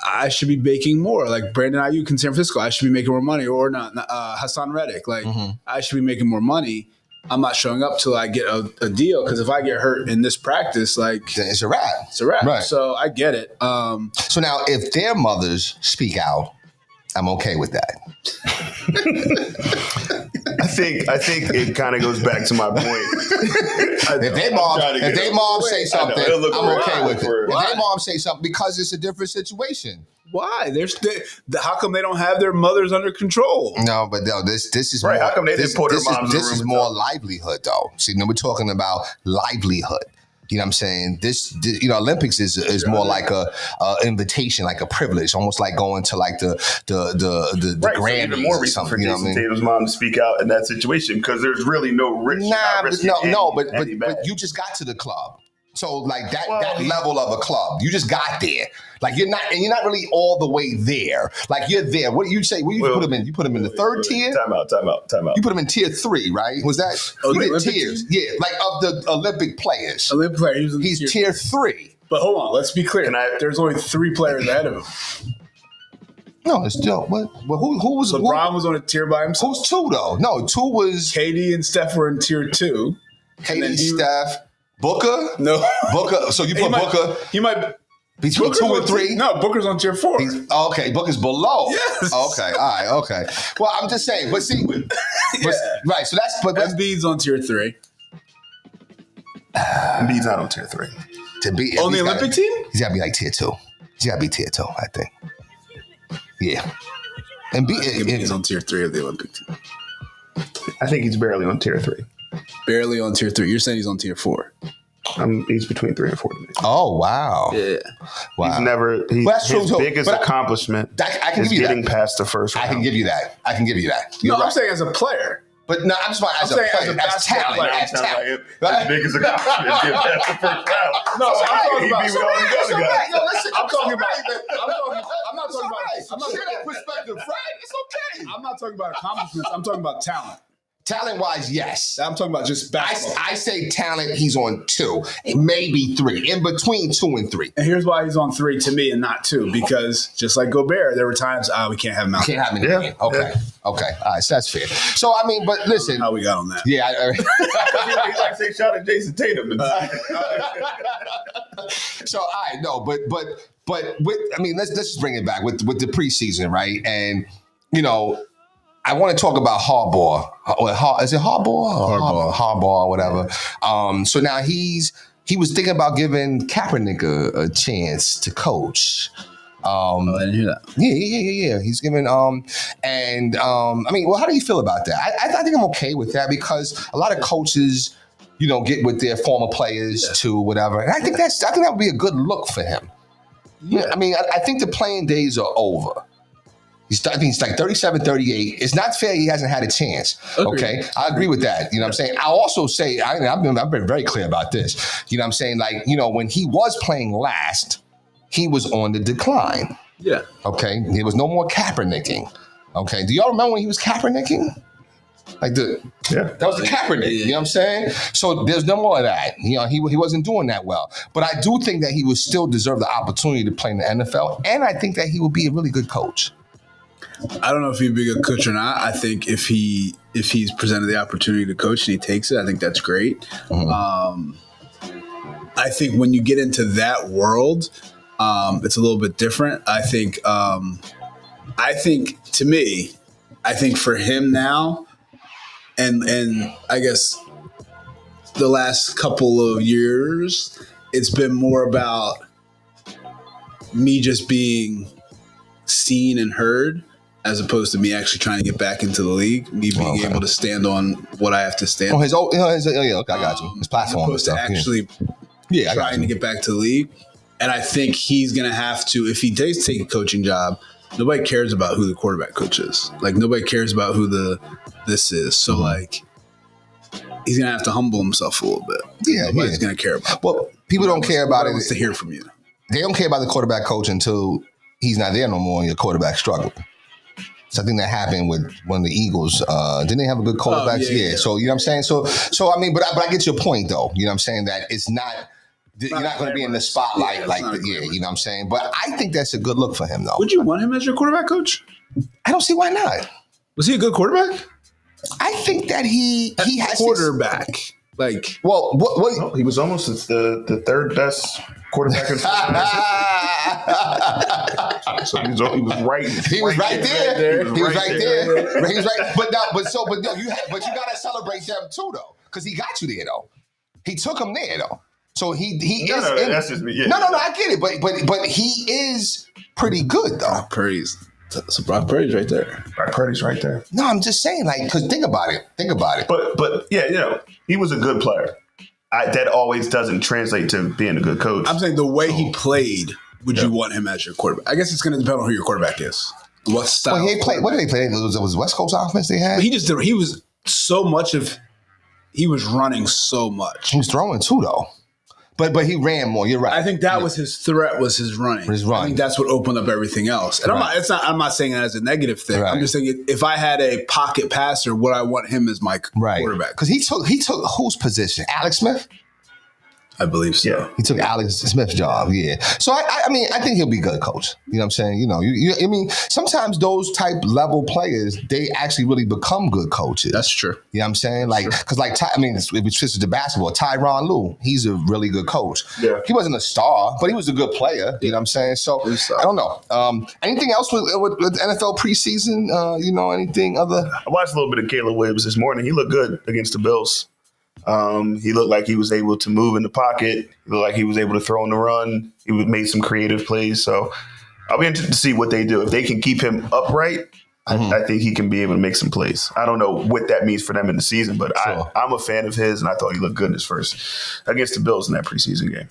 I should be making more. Like Brandon Ayuk in San Francisco, I should be making more money, or not. Hassan Reddick, like I should be making more money. I'm not showing up till I get a deal, because if I get hurt in this practice, like then it's a wrap. It's a wrap. Right. So I get it. So now, if their mothers speak out, I'm okay with that. I think it kind of goes back to my point. If their mom say something, I'm okay with it. If their mom say something, because it's a different situation. Why? How come they don't have their mothers under control? No, but this is right. More, how come they didn't put their moms? This is more livelihood, though. See, we're talking about livelihood. You know what I'm saying? This Olympics is more like a invitation, like a privilege, almost like going to like the right, Grammys. So even more reason for Jason Tatum's mom to speak out in that situation, because there's really no risk. But you just got to the club. So like that level of a club, you just got there. Like you're not really all the way there. Like you're there. What do you say? What you put him in? You put him in the third tier? Time out. You put him in tier 3, right? Was that? You did tiers. Team? Yeah, like of the Olympic players. Olympic player. He's tier 3. But hold on, let's be clear. There's only 3 players ahead of him. No, it's still what? Who was? LeBron was on a tier by himself. Who's 2 though? No, 2 was KD and Steph were in tier 2. KD, Steph, Booker. No, Booker. So you put Booker. He might. Between Booker's 2 and 3? No, Booker's on tier 4. Okay, Booker's below. Yes. Okay, all right, okay. Well, I'm just saying, but see, right, so that's... But Embiid's on tier 3. Embiid's not on tier 3. On the Olympic team? He's got to be like tier 2. He's got to be tier 2, I think. Yeah. Embiid's on tier 3 of the Olympic team. I think he's barely on tier 3. Barely on tier 3. You're saying he's on tier 4. He's between 3 and 4 to me. Oh, wow. Yeah. Wow. His biggest accomplishment is getting past the first round. I can give you that. I'm saying as a player. But no, I'm just saying as a player, as talent. His biggest accomplishment is getting past the first round. No, I'm talking about. I'm not talking about perspective, Fred. It's okay. I'm not talking about accomplishments. I'm talking about talent. Talent-wise, yes. I'm talking about just basketball. I say talent, he's on 2, maybe 3, in between 2 and 3. And here's why he's on 3 to me and not 2, because just like Gobert, there were times we can't have him out. Can't have him in the game. Okay. All right, so that's fair. So, I mean, but listen. How we got on that. Yeah. He like to say shout at Jason Tatum. So, I know, but let's just bring it back with the preseason, right? And, I want to talk about Harbaugh. Is it Harbaugh? Harbaugh or whatever. So now he was thinking about giving Kaepernick a chance to coach. I didn't hear that. Yeah. He's giving how do you feel about that? I think I'm okay with that, because a lot of coaches, get with their former players to whatever. And I think that would be a good look for him. Yeah. I mean, I think the playing days are over. I think it's like 37, 38. It's not fair he hasn't had a chance. Okay. I agree with that. You know what I'm saying? I also say, I've been very clear about this. You know what I'm saying? Like, when he was playing last, he was on the decline. Yeah. Okay. There was no more Kaepernicking. Okay. Do y'all remember when he was Kaepernicking? That was the Kaepernick. You know what I'm saying? So there's no more of that. He wasn't doing that well. But I do think that he would still deserve the opportunity to play in the NFL, and I think that he would be a really good coach. I don't know if he'd be a good coach or not. I think if he's presented the opportunity to coach and he takes it, I think that's great. Mm-hmm. I think when you get into that world, it's a little bit different. I think to me, I think for him now, and I guess the last couple of years, it's been more about me just being seen and heard, as opposed to me actually trying to get back into the league, me being able to stand on what I have to stand on. Okay, I got you. His platform. As opposed to actually trying to get back to the league. And I think he's going to have to, if he does take a coaching job, nobody cares about who the quarterback coach is. Like, nobody cares about who this is. So, like, he's going to have to humble himself a little bit. Yeah, nobody's going to care about it. Well, people don't care about it. To hear from you. They don't care about the quarterback coach until he's not there no more and your quarterback struggling. So I think that happened with one of the Eagles. Didn't they have a good quarterback? Yeah. So, you know what I'm saying? So I mean, but I get your point, though. You know what I'm saying? That it's not, you're not going to be in the spotlight you know what I'm saying? But I think that's a good look for him, though. Would you want him as your quarterback coach? I don't see why not. Was he a good quarterback? I think that he has quarterback. Like, well, what he was almost the third best quarterback in so he was right. He was right there. He was right there. He was right. But you gotta celebrate them too, though, because he got you there, though. He took him there, though. So he is. No, that's just me. Yeah. No, I get it. But he is pretty good, though. So Brock Purdy's right there. Brock Purdy's right there. No, I'm just saying, like, because think about it. But yeah, he was a good player. That always doesn't translate to being a good coach. I'm saying the way he played, would you want him as your quarterback? I guess it's going to depend on who your quarterback is. What style? Well, what did they play? It was West Coast offense they had? But he was running so much. He was throwing too, though. But he ran more. You're right. I think that was his threat, was his running. I think that's what opened up everything else. And I'm not saying that as a negative thing. Right. I'm just saying if I had a pocket passer, would I want him as my quarterback? Because he took whose position? Alex Smith? I believe so. Yeah. He took Alex Smith's job. Yeah. So I mean, I think he'll be a good coach. You know what I'm saying? I mean, sometimes those type level players, they actually really become good coaches. That's true. You know what I'm saying? Like, because if we switch to basketball, Tyronn Lue, he's a really good coach. Yeah. He wasn't a star, but he was a good player. You know what I'm saying? So I don't know. Anything else with NFL preseason? Anything other? I watched a little bit of Caleb Williams this morning. He looked good against the Bills. He looked like he was able to move in the pocket. He looked like he was able to throw on the run. He made some creative plays. So I'll be interested to see what they do. If they can keep him upright, I think he can be able to make some plays. I don't know what that means for them in the season, but I'm a fan of his, and I thought he looked good in his first against the Bills in that preseason game.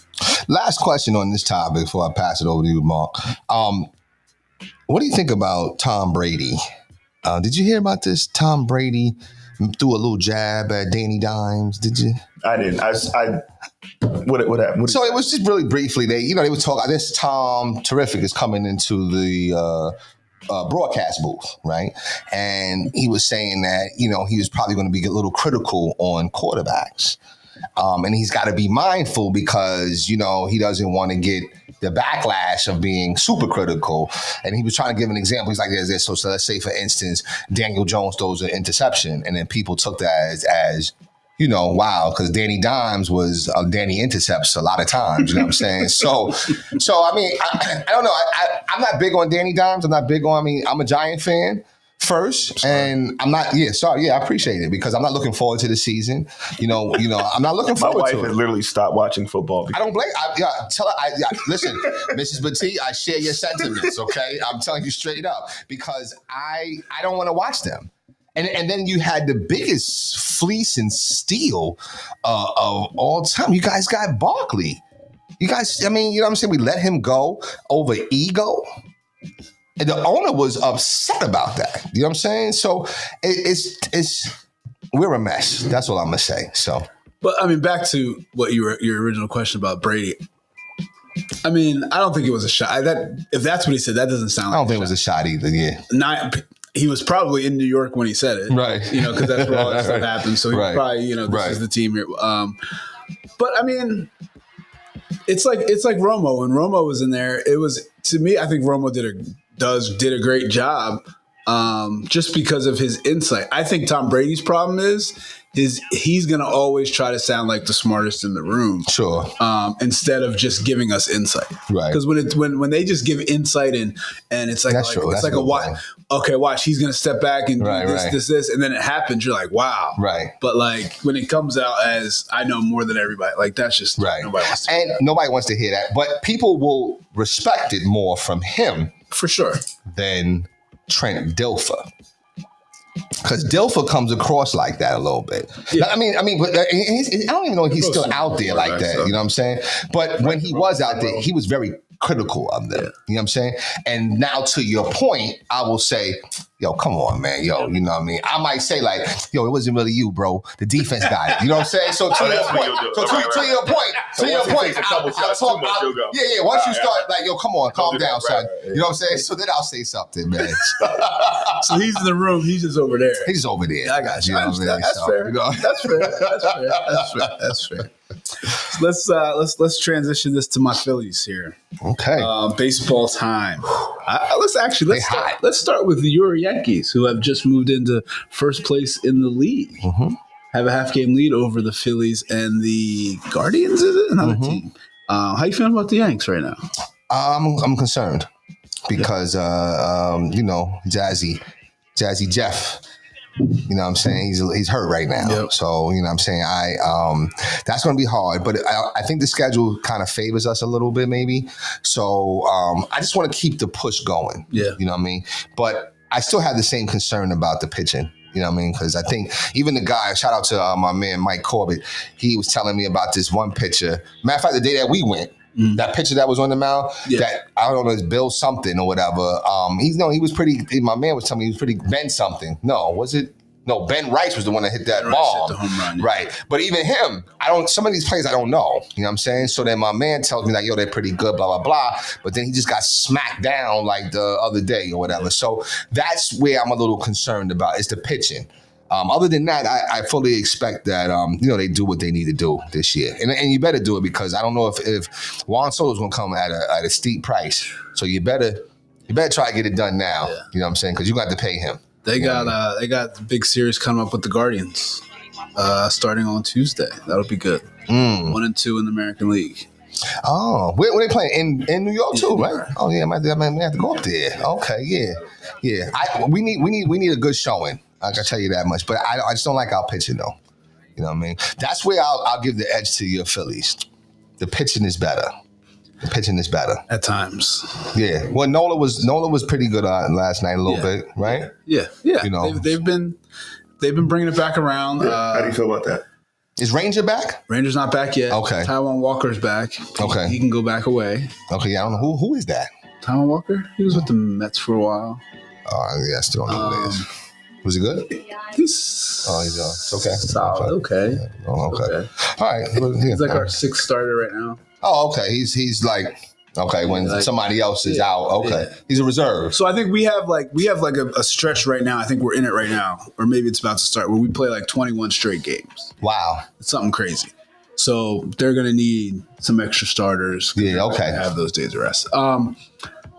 Last question on this topic before I pass it over to you, Mark. What do you think about Tom Brady? Did you hear about this? Tom Brady threw a little jab at Danny Dimes. Did you? I didn't. What happened? So it was just really briefly. They were talking. This Tom Terrific is coming into the broadcast booth, right? And he was saying that he was probably going to be a little critical on quarterbacks, and he's got to be mindful because he doesn't want to get the backlash of being super critical. And he was trying to give an example. He's like, there's this. So let's say, for instance, Daniel Jones throws an interception. And then people took that as wow, because Danny Dimes was Danny intercepts a lot of times. You know what I'm saying? So I mean, I don't know. I'm not big on Danny Dimes. I'm a Giant fan first, and I'm not. Yeah, sorry. Yeah, I appreciate it because I'm not looking forward to the season. I'm not looking forward to it. My wife has literally stopped watching football. I don't blame. Tell her. Listen, Mrs. Batiste, I share your sentiments. Okay, I'm telling you straight up because I don't want to watch them. And then you had the biggest fleece and steal of all time. You guys got Barkley. You guys, you know what I'm saying? We let him go over ego. And the owner was upset about that. You know what I'm saying? So we're a mess. That's all I'm gonna say. So, but back to what your original question about Brady. I mean, I don't think it was a shot. If that's what he said, that doesn't sound like I don't think it was a shot either, yeah. He was probably in New York when he said it. Right. Because that's where all that stuff happened. So he probably, this is the team here. But I mean, it's like Romo. When Romo was in there, it was, to me, I think Romo did a great job just because of his insight. I think Tom Brady's problem is he's going to always try to sound like the smartest in the room. Sure. Instead of just giving us insight. Right. Because when they just give insight and it's like, watch, he's going to step back and do this, and then it happens. You're like, wow. Right. But like when it comes out as I know more than everybody, like that's just nobody wants to hear that. But people will respect it more from him for sure than Trent Dilfer. Because Dilfer comes across like that a little bit. Yeah. I mean, but I don't even know if he's still out there like that. You know what I'm saying? But when he was out there, he was very critical of them. Yeah. You know what I'm saying? And now to your point, I will say, yo, come on, man. Yo, you know what I mean? I might say like, yo, it wasn't really you, bro. The defense got it. You know what I'm saying? So to your point, I'll talk about, yeah. Once you start like, yo, come on, calm down, son. You know what I'm saying? So then I'll say something, man. So he's in the room. He's just over there. He's over there. Yeah, I got you. That's fair. That's fair. Let's transition this to my Phillies here. Okay. Baseball time. Let's start with your Yankees, who have just moved into first place in the league. Mm-hmm. Have a half-game lead over the Phillies and the Guardians. Is it another team? How you feeling about the Yanks right now? I'm concerned because Jazzy Jeff. You know what I'm saying? He's hurt right now. Yep. So, you know what I'm saying? That's going to be hard. But I think the schedule kind of favors us a little bit maybe. So I just want to keep the push going. Yeah. You know what I mean? But I still have the same concern about the pitching. You know what I mean? Because I think even the guy, shout out to my man Mike Corbett, he was telling me about this one pitcher. Matter of fact, the day that we went, that pitcher that was on the mound, that I don't know, it's Bill something or whatever. He was pretty. My man was telling me he was pretty Ben something. No, was it? No, Ben Rice was the one that hit that ball. Hit the home run, right. But even him, some of these players I don't know. You know what I'm saying? So then my man tells me like, yo, they're pretty good, blah, blah, blah. But then he just got smacked down like the other day or whatever. So that's where I'm a little concerned about is the pitching. Other than that, I fully expect that they do what they need to do this year, and you better do it because I don't know if Juan Soto's going to come at a steep price. So you better try to get it done now. Yeah. You know what I'm saying? Because you got to pay him. They got the big series coming up with the Guardians starting on Tuesday. That'll be good. 1-2 in the American League. Oh, where they playing in New York too, right? Oh yeah, I might have to go up there. Okay, yeah. We need a good showing. I can tell you that much, but I just don't like our pitching though. You know what I mean? That's where I'll give the edge to your Phillies. The pitching is better. At times. Yeah. Well, Nola was pretty good last night a little bit, right? Yeah. You know, they've been bringing it back around. How do you feel about that? Is Ranger back? Ranger's not back yet. Okay. Taijuan Walker's back. Okay. He can go back away. Okay. I don't know who is that. Taijuan Walker. He was with the Mets for a while. Oh yeah, I still don't know who it is. Was he good? He's okay. Solid. Okay. Yeah. Oh, okay. All right. He's like our sixth starter right now. Oh, okay. He's like when somebody else is out. Okay. Yeah. He's a reserve. So I think we have a stretch right now. I think we're in it right now, or maybe it's about to start, where we play like 21 straight games. Wow. It's something crazy. So they're gonna need some extra starters. Yeah. Okay. Have those days of rest.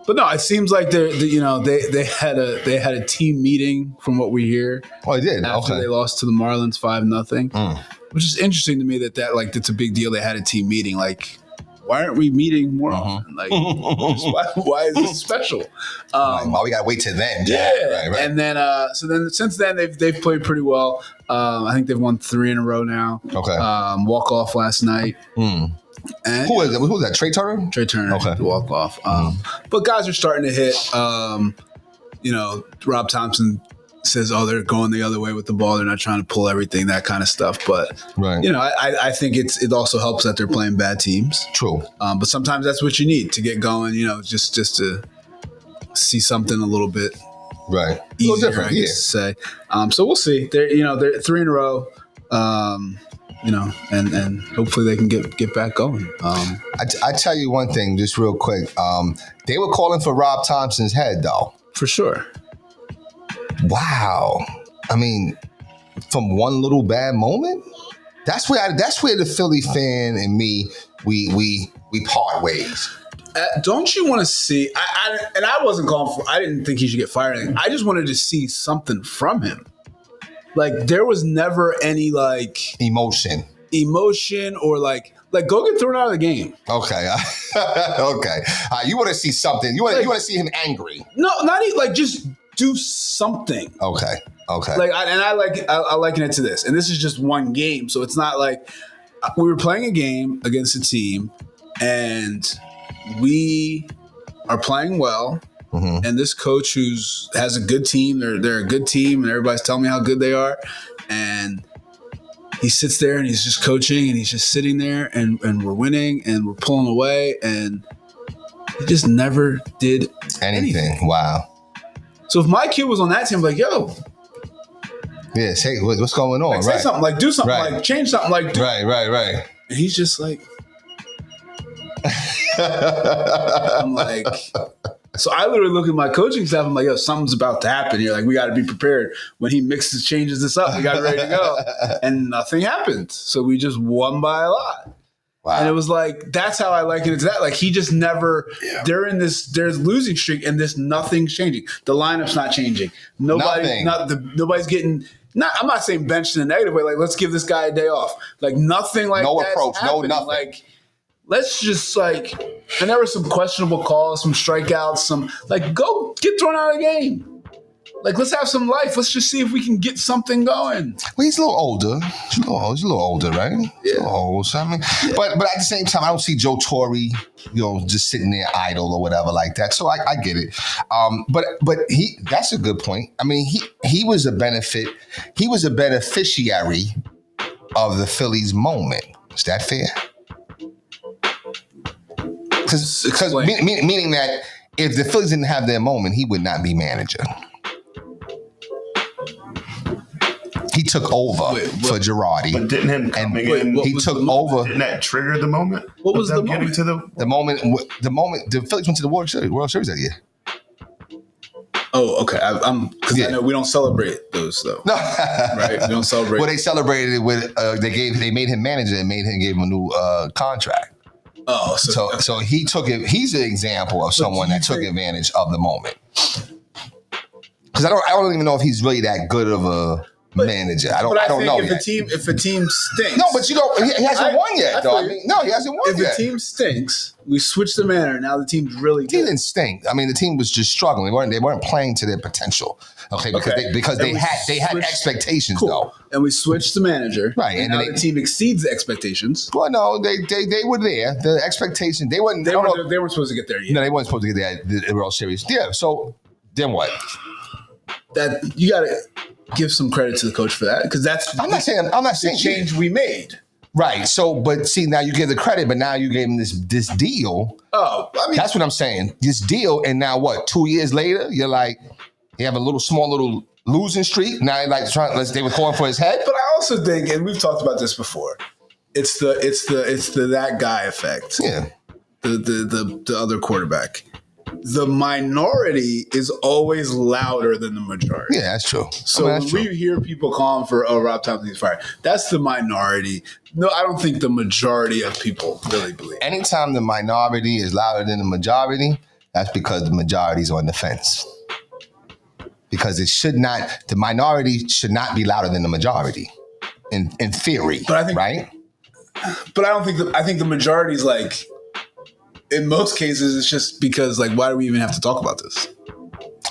But no, it seems like they had a team meeting from what we hear. Oh, they did. After they lost to the Marlins 5-0, which is interesting to me that it's a big deal. They had a team meeting. Like, why aren't we meeting more often? Like, why is this special? Why we gotta wait till then? Yeah. Right. And then since then they've played pretty well. I think they've won 3 in a row now. Okay. Walk off last night. And, who was that? Trey Turner? Trey Turner. Okay. To walk off. But guys are starting to hit. Rob Thompson says, they're going the other way with the ball. They're not trying to pull everything, that kind of stuff. But, right. I think it also helps that they're playing bad teams. True. But sometimes that's what you need to get going, just to see something a little bit right. easier, I guess to say. So we'll see. They're 3 in a row. and hopefully they can get back going. I tell you one thing, just real quick. They were calling for Rob Thompson's head, though. For sure. Wow. I mean, from one little bad moment, that's where the Philly fan and me we part ways. Don't you want to see? I wasn't calling for. I didn't think he should get fired. I just wanted to see something from him. Like there was never any like emotion or like go get thrown out of the game. Okay, okay. You want to see something? You want to see him angry? No, not even like just do something. Okay. Like I liken it to this, and this is just one game, so it's not like we were playing a game against a team, and we are playing well. Mm-hmm. And this coach has a good team, they're a good team, and everybody's telling me how good they are. And he sits there and he's just coaching and he's just sitting there and we're winning and we're pulling away and he just never did anything. Wow. So if my kid was on that team, like, yo. Yeah, say what's going on? Like, say something, like do something, right. Like change something, like right. And he's just like I'm like, so I literally look at my coaching staff. I'm like, yo, something's about to happen here. Like, we got to be prepared. When he changes this up, we got ready to go. And nothing happened. So we just won by a lot. Wow. And it was like, that's how I like it. It's that. Like, he just never, there's losing streak and nothing's changing. The lineup's not changing. Nobody's getting, I'm not saying benched in a negative way. Like, let's give this guy a day off. Like, nothing like that. No approach, happening. no nothing. Like, let's just and there were some questionable calls, some strikeouts, go get thrown out of the game. Like, let's have some life. Let's just see if we can get something going. Well, he's a little older. He's a little older, right? He's a little old, so I mean, but at the same time, I don't see Joe Torre, just sitting there idle or whatever like that. So I get it. But that's a good point. I mean, he was a beneficiary of the Phillies moment. Is that fair? Because meaning that if the Phillies didn't have their moment, he would not be manager. He took over for Girardi. But didn't him coming in? He took over. Didn't that trigger the moment? What was the moment? The moment the Phillies went to the World Series that year. Oh, okay. Because I know we don't celebrate those though. No, right? We don't celebrate. Well, they celebrated it with they made him manager and gave him a new contract. Oh, so he took it. He's an example of someone that took advantage of the moment. Because I don't even know if he's really that good of a manager. I don't know if yet. If a team stinks, no, but he hasn't won yet, though. I mean, no, he hasn't won yet. If a team stinks, we switch the manager. Now the team's really good. He didn't stink. I mean, the team was just struggling. They weren't playing to their potential. Because they had expectations though. And we switched the manager. Right. And now the team exceeds the expectations. Well, no, they were there. The expectations they weren't supposed to get there yet. No, they weren't supposed to get there the World Series. Yeah. So then what? That you gotta give some credit to the coach for that, because I'm not saying the change we made. Right. So, but see, now you give the credit, but now you gave him this deal. Oh, I mean, that's what I'm saying. This deal, and now what? 2 years later, you're like, you have a small little losing streak. Now you're like they were calling for his head. But I also think, and we've talked about this before, it's the that guy effect. Yeah. The other quarterback. The minority is always louder than the majority. Yeah, that's true. So when we hear people calling for, Rob Thompson's fired, that's the minority. No, I don't think the majority of people really believe. Anytime the minority is louder than the majority, that's because the majority's on the fence. Because the minority should not be louder than the majority, in theory, right? But I think the majority's like, in most cases, it's just because, why do we even have to talk about this?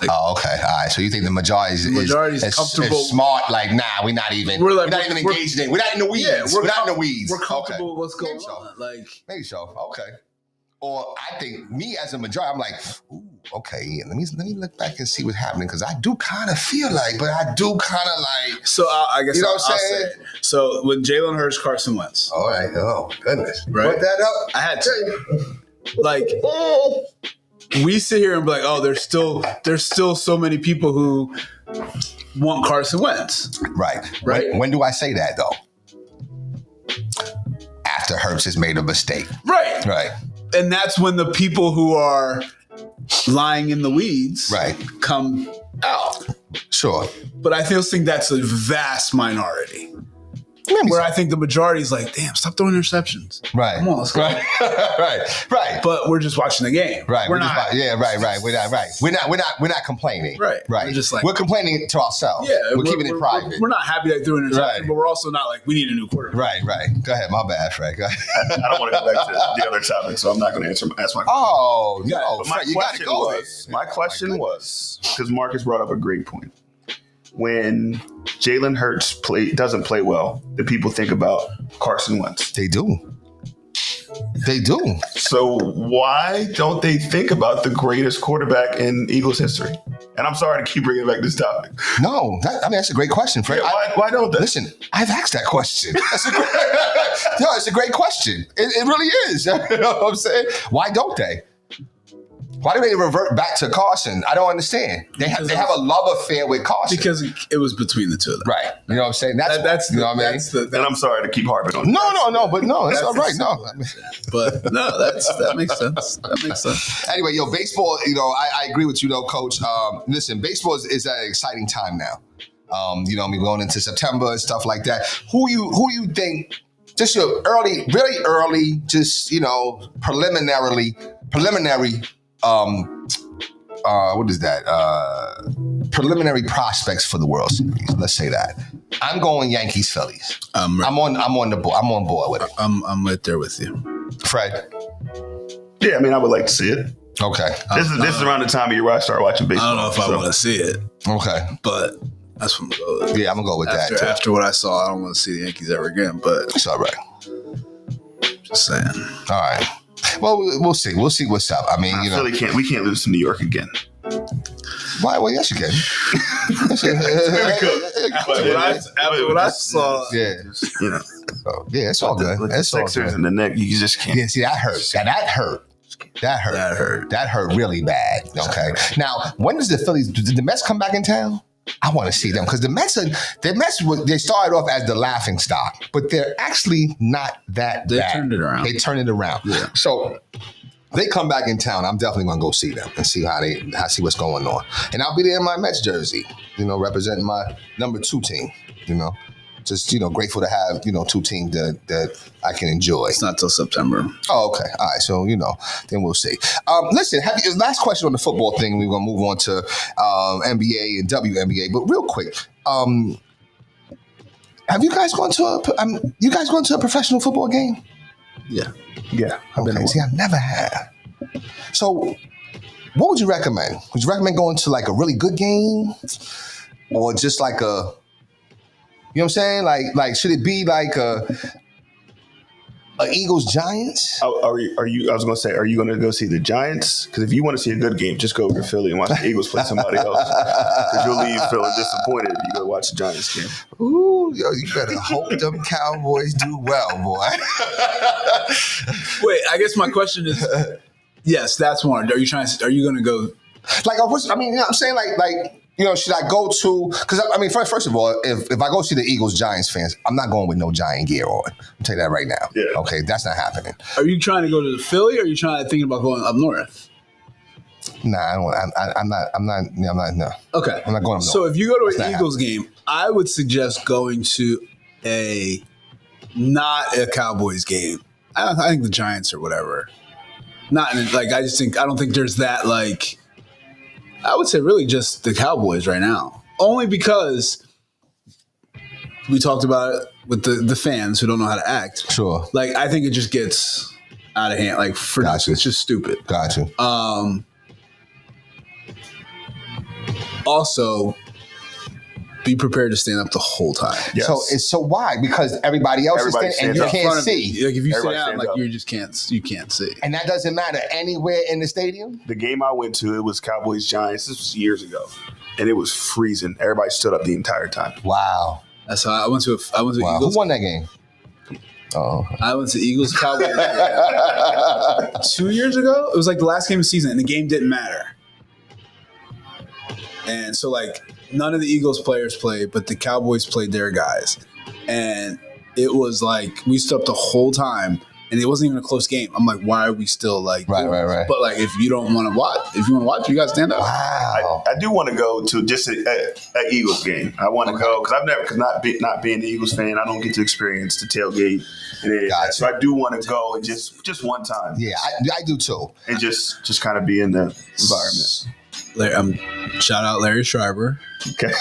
Okay. All right. So you think the majority is comfortable, is smart? We're not even engaged in. We're not in the weeds. Yeah, we're not in the weeds. We're comfortable with what's going on. Maybe so. Okay. Or I think me as a majority, I'm like, ooh, okay. Let me look back and see what's happening, because I do kind of feel but I do kind of like. So I guess you know what I'm saying. So when Jalen Hurts, Carson Wentz. All right. Oh goodness. Right. Put that up. I had to. We sit here and be like, oh, there's still so many people who want Carson Wentz. Right. When do I say that though? After Hurts has made a mistake. Right. Right. And that's when the people who are lying in the weeds come out. Sure. But I still think that's a vast minority. Where I think the majority is like, damn, stop throwing interceptions. Right. Come on, let's go. Right. But we're just watching the game. Right. We're not. We're not complaining. Right. We're just like, we're complaining to ourselves. Yeah. We're keeping it private. We're not happy that threw an interception, but we're also not like, we need a new quarterback. Right. Go ahead. My bad, Fred. Go ahead. I don't want to go back to the other topic, so I'm not going to ask my question. Oh, no. But my question was, because Marcus brought up a great point. When Jalen Hurts doesn't play well, the people think about Carson Wentz. They do. So why don't they think about the greatest quarterback in Eagles history? And I'm sorry to keep bringing back this topic. No, that's a great question, Fred. Yeah, why don't they? Listen, I've asked that question. It's a great question. It really is. You know what I'm saying? Why don't they? Why do they revert back to Carson? I don't understand. They have a love affair with Carson. Because it was between the two of them. Right. You know what I'm saying? That's you know what I mean? And I'm sorry to keep harping on it. No, but no, that's all right. No. But no, that makes sense. That makes sense. Anyway, baseball, I agree with you though, Coach. Listen, baseball is at an exciting time now. Going into September and stuff like that. Who you think, just your really early, just, preliminary, what is that? Preliminary prospects for the World Series. Let's say that. I'm going Yankees, Phillies. I'm on board with it. I'm right there with you, Fred. Yeah, I would like to see it. Okay. This is around the time of year where I start watching baseball. I don't know if I want to see it. Okay. But that's what I'm going to go with. Yeah, I'm going to go with that too. After what I saw, I don't want to see the Yankees ever again, but it's all right. Just saying. All right. Well, we'll see. We'll see what's up. We can't lose to New York again. Why? Well, yes, you can. After what I saw, yeah, it's all good. The Sixers and the Knicks, you just can't. Yeah, see, that hurt. That hurt really bad. Okay. Now, when does did the Mets come back in town? I want to see them because the Mets they started off as the laughing stock, but they're actually not that bad. They turned it around. Yeah. So they come back in town. I'm definitely gonna go see them and see see what's going on. And I'll be there in my Mets jersey, representing my number 2 team. Just grateful to have two teams that I can enjoy. It's not till September. Oh, okay. All right. So then we'll see. Listen, last question on the football thing. We're gonna move on to NBA and WNBA. But real quick, have you guys gone to a professional football game? Yeah. Okay. See, I've never had. So, what would you recommend? Would you recommend going to like a really good game, or just like a you know what I'm saying? Like should it be like a Eagles Giants? Are you? I was going to say, are you going to go see the Giants? Because if you want to see a good game, just go to Philly and watch the Eagles play somebody else. Because you'll leave feeling disappointed if you go watch the Giants game. Ooh, you better hope them Cowboys do well, boy. Wait, I guess my question is, yes, that's one. Are you going to go? Like I'm saying like. Should I go to? Because first of all, if I go see the Eagles Giants fans, I'm not going with no Giant gear on. I'll tell you that right now. Yeah. Okay, that's not happening. Are you trying to go to Philly, or are you thinking about going up north? Nah, I don't. I'm not. No. Okay, I'm not going up north. So if you go to an Eagles game, I would suggest going to not a Cowboys game. I think the Giants or whatever. I don't think there's that like. I would say really just the Cowboys right now. Only because we talked about it with the fans who don't know how to act. Sure. Like, I think it just gets out of hand. Like, it's just stupid. Gotcha. Also, be prepared to stand up the whole time. Yes. So why? Because everybody else is standing and you can't see. Like if you sit down, like you just can't see. And that doesn't matter anywhere in the stadium? The game I went to, it was Cowboys Giants. This was years ago. And it was freezing. Everybody stood up the entire time. Wow. That's how I went to Eagles. Who won that game? Oh. I went to Eagles Cowboys 2 years ago. It was like the last game of the season and the game didn't matter. And so like none of the Eagles players played, but the Cowboys played their guys. And it was like we stood up the whole time. And it wasn't even a close game. I'm like, why are we still like? Right. But like, if you don't want to watch, you guys stand up. Wow. I do want to go to just an Eagles game. I want to go because not being an Eagles fan, I don't get to experience the tailgate. Gotcha. So I do want to go and just one time. Yeah, I do too. And just kind of be in the environment. Shout out Larry Schreiber. Okay.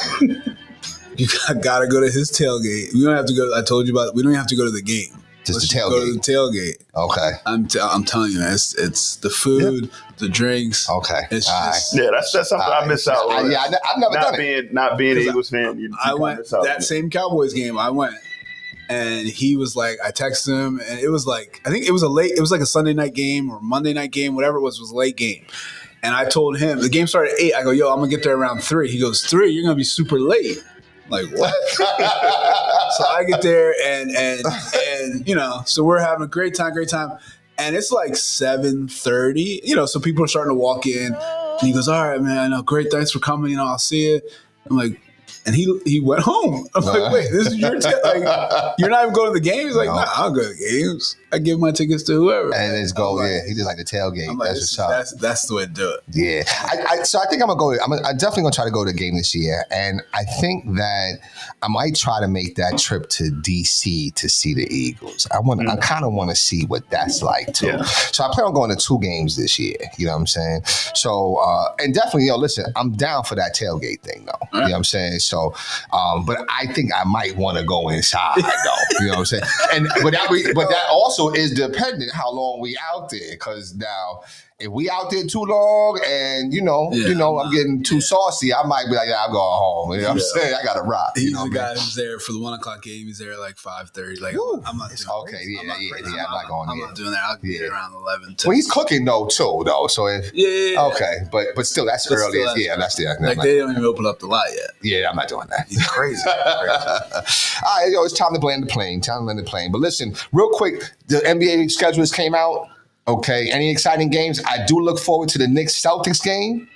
You gotta go to his tailgate. We don't have to go. I told you about. We don't have to go to the game. Just the tailgate. Go to the tailgate. Okay. I'm telling you, man, it's the food, the drinks. Okay. It's just, that's something I miss out on. I've never done it. Not being an Eagles fan. I went that same Cowboys game. I went, and he was like, I texted him, and it was like, I think it was like a Sunday night game or Monday night game, whatever it was a late game. And I told him the game started at 8. I go, yo, I'm gonna get there around 3. He goes, 3? You're gonna be super late. Like, what? So I get there and you know, so we're having a great time. And it's like 7:30, you know, so people are starting to walk in. And he goes, all right, man, great, thanks for coming, you know, I'll see you. I'm like, and he went home. I'm like, wait, this is your like, you're not even going to the game? He's like, nah, I'll go to the games. I give my tickets to whoever. And let's go, he just like the tailgate. I'm like, that's the way to do it. Yeah. So I think I'm going to go. I'm definitely going to try to go to the game this year. And I think that I might try to make that trip to D.C. to see the Eagles. I kind of want to see what that's like, too. Yeah. So I plan on going to 2 games this year. You know what I'm saying? So, and definitely, listen, I'm down for that tailgate thing, though. You know what I'm saying? So, but I think I might want to go inside, though. You know what I'm saying? But that also is dependent how long we out there. Because now, if we out there too long and, I'm getting too saucy, I might be like, I'm going home. You know what I'm saying? I got to rock. He's the guy who's there for the 1 o'clock game. He's there at like 5:30. Like, I'm not doing I'm not going I'm not doing that. I'll get around 11. Well, he's cooking, though, too, though. So if... Okay. But still, that's early. That's the... Like, they don't even open up the lot yet. Yeah, I'm not doing that. He's crazy. All right, it's time to land the plane. But listen, real quick, the NBA schedules came out. Okay, any exciting games? I do look forward to the Knicks-Celtics game.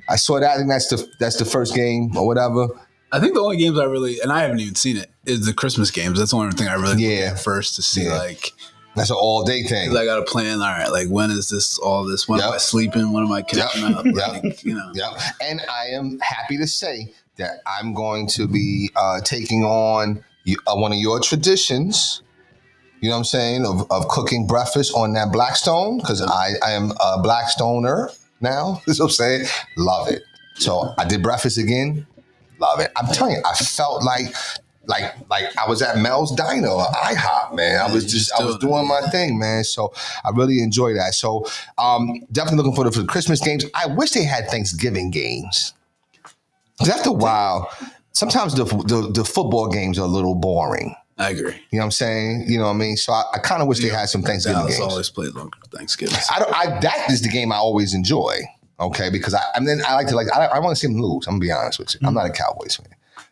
I saw that. I think that's the first game or whatever. I think the only games and I haven't even seen it, is the Christmas games. That's the only thing I really look at first to see, like... That's an all-day thing. I got to plan, all right, like, when is this, all this? When am I sleeping? When am I catching up? Like, And I am happy to say that I'm going to be taking on one of your traditions, you know what I'm saying, of cooking breakfast on that Blackstone, because I am a Blackstoner now. You know what I'm saying? Love it. So I did breakfast again. Love it. I'm telling you, I felt like I was at Mel's Diner or IHOP, man. I was doing my thing, man. So I really enjoy that. So definitely looking forward for the Christmas games. I wish they had Thanksgiving games. Because after a while, sometimes the football games are a little boring. I agree. You know what I'm saying? You know what I mean? So I kind of wish they had some Thanksgiving games. Always played longer Thanksgiving. That is the game I always enjoy. Okay, because I want to see them lose. I'm gonna be honest with you. I'm not a Cowboys fan.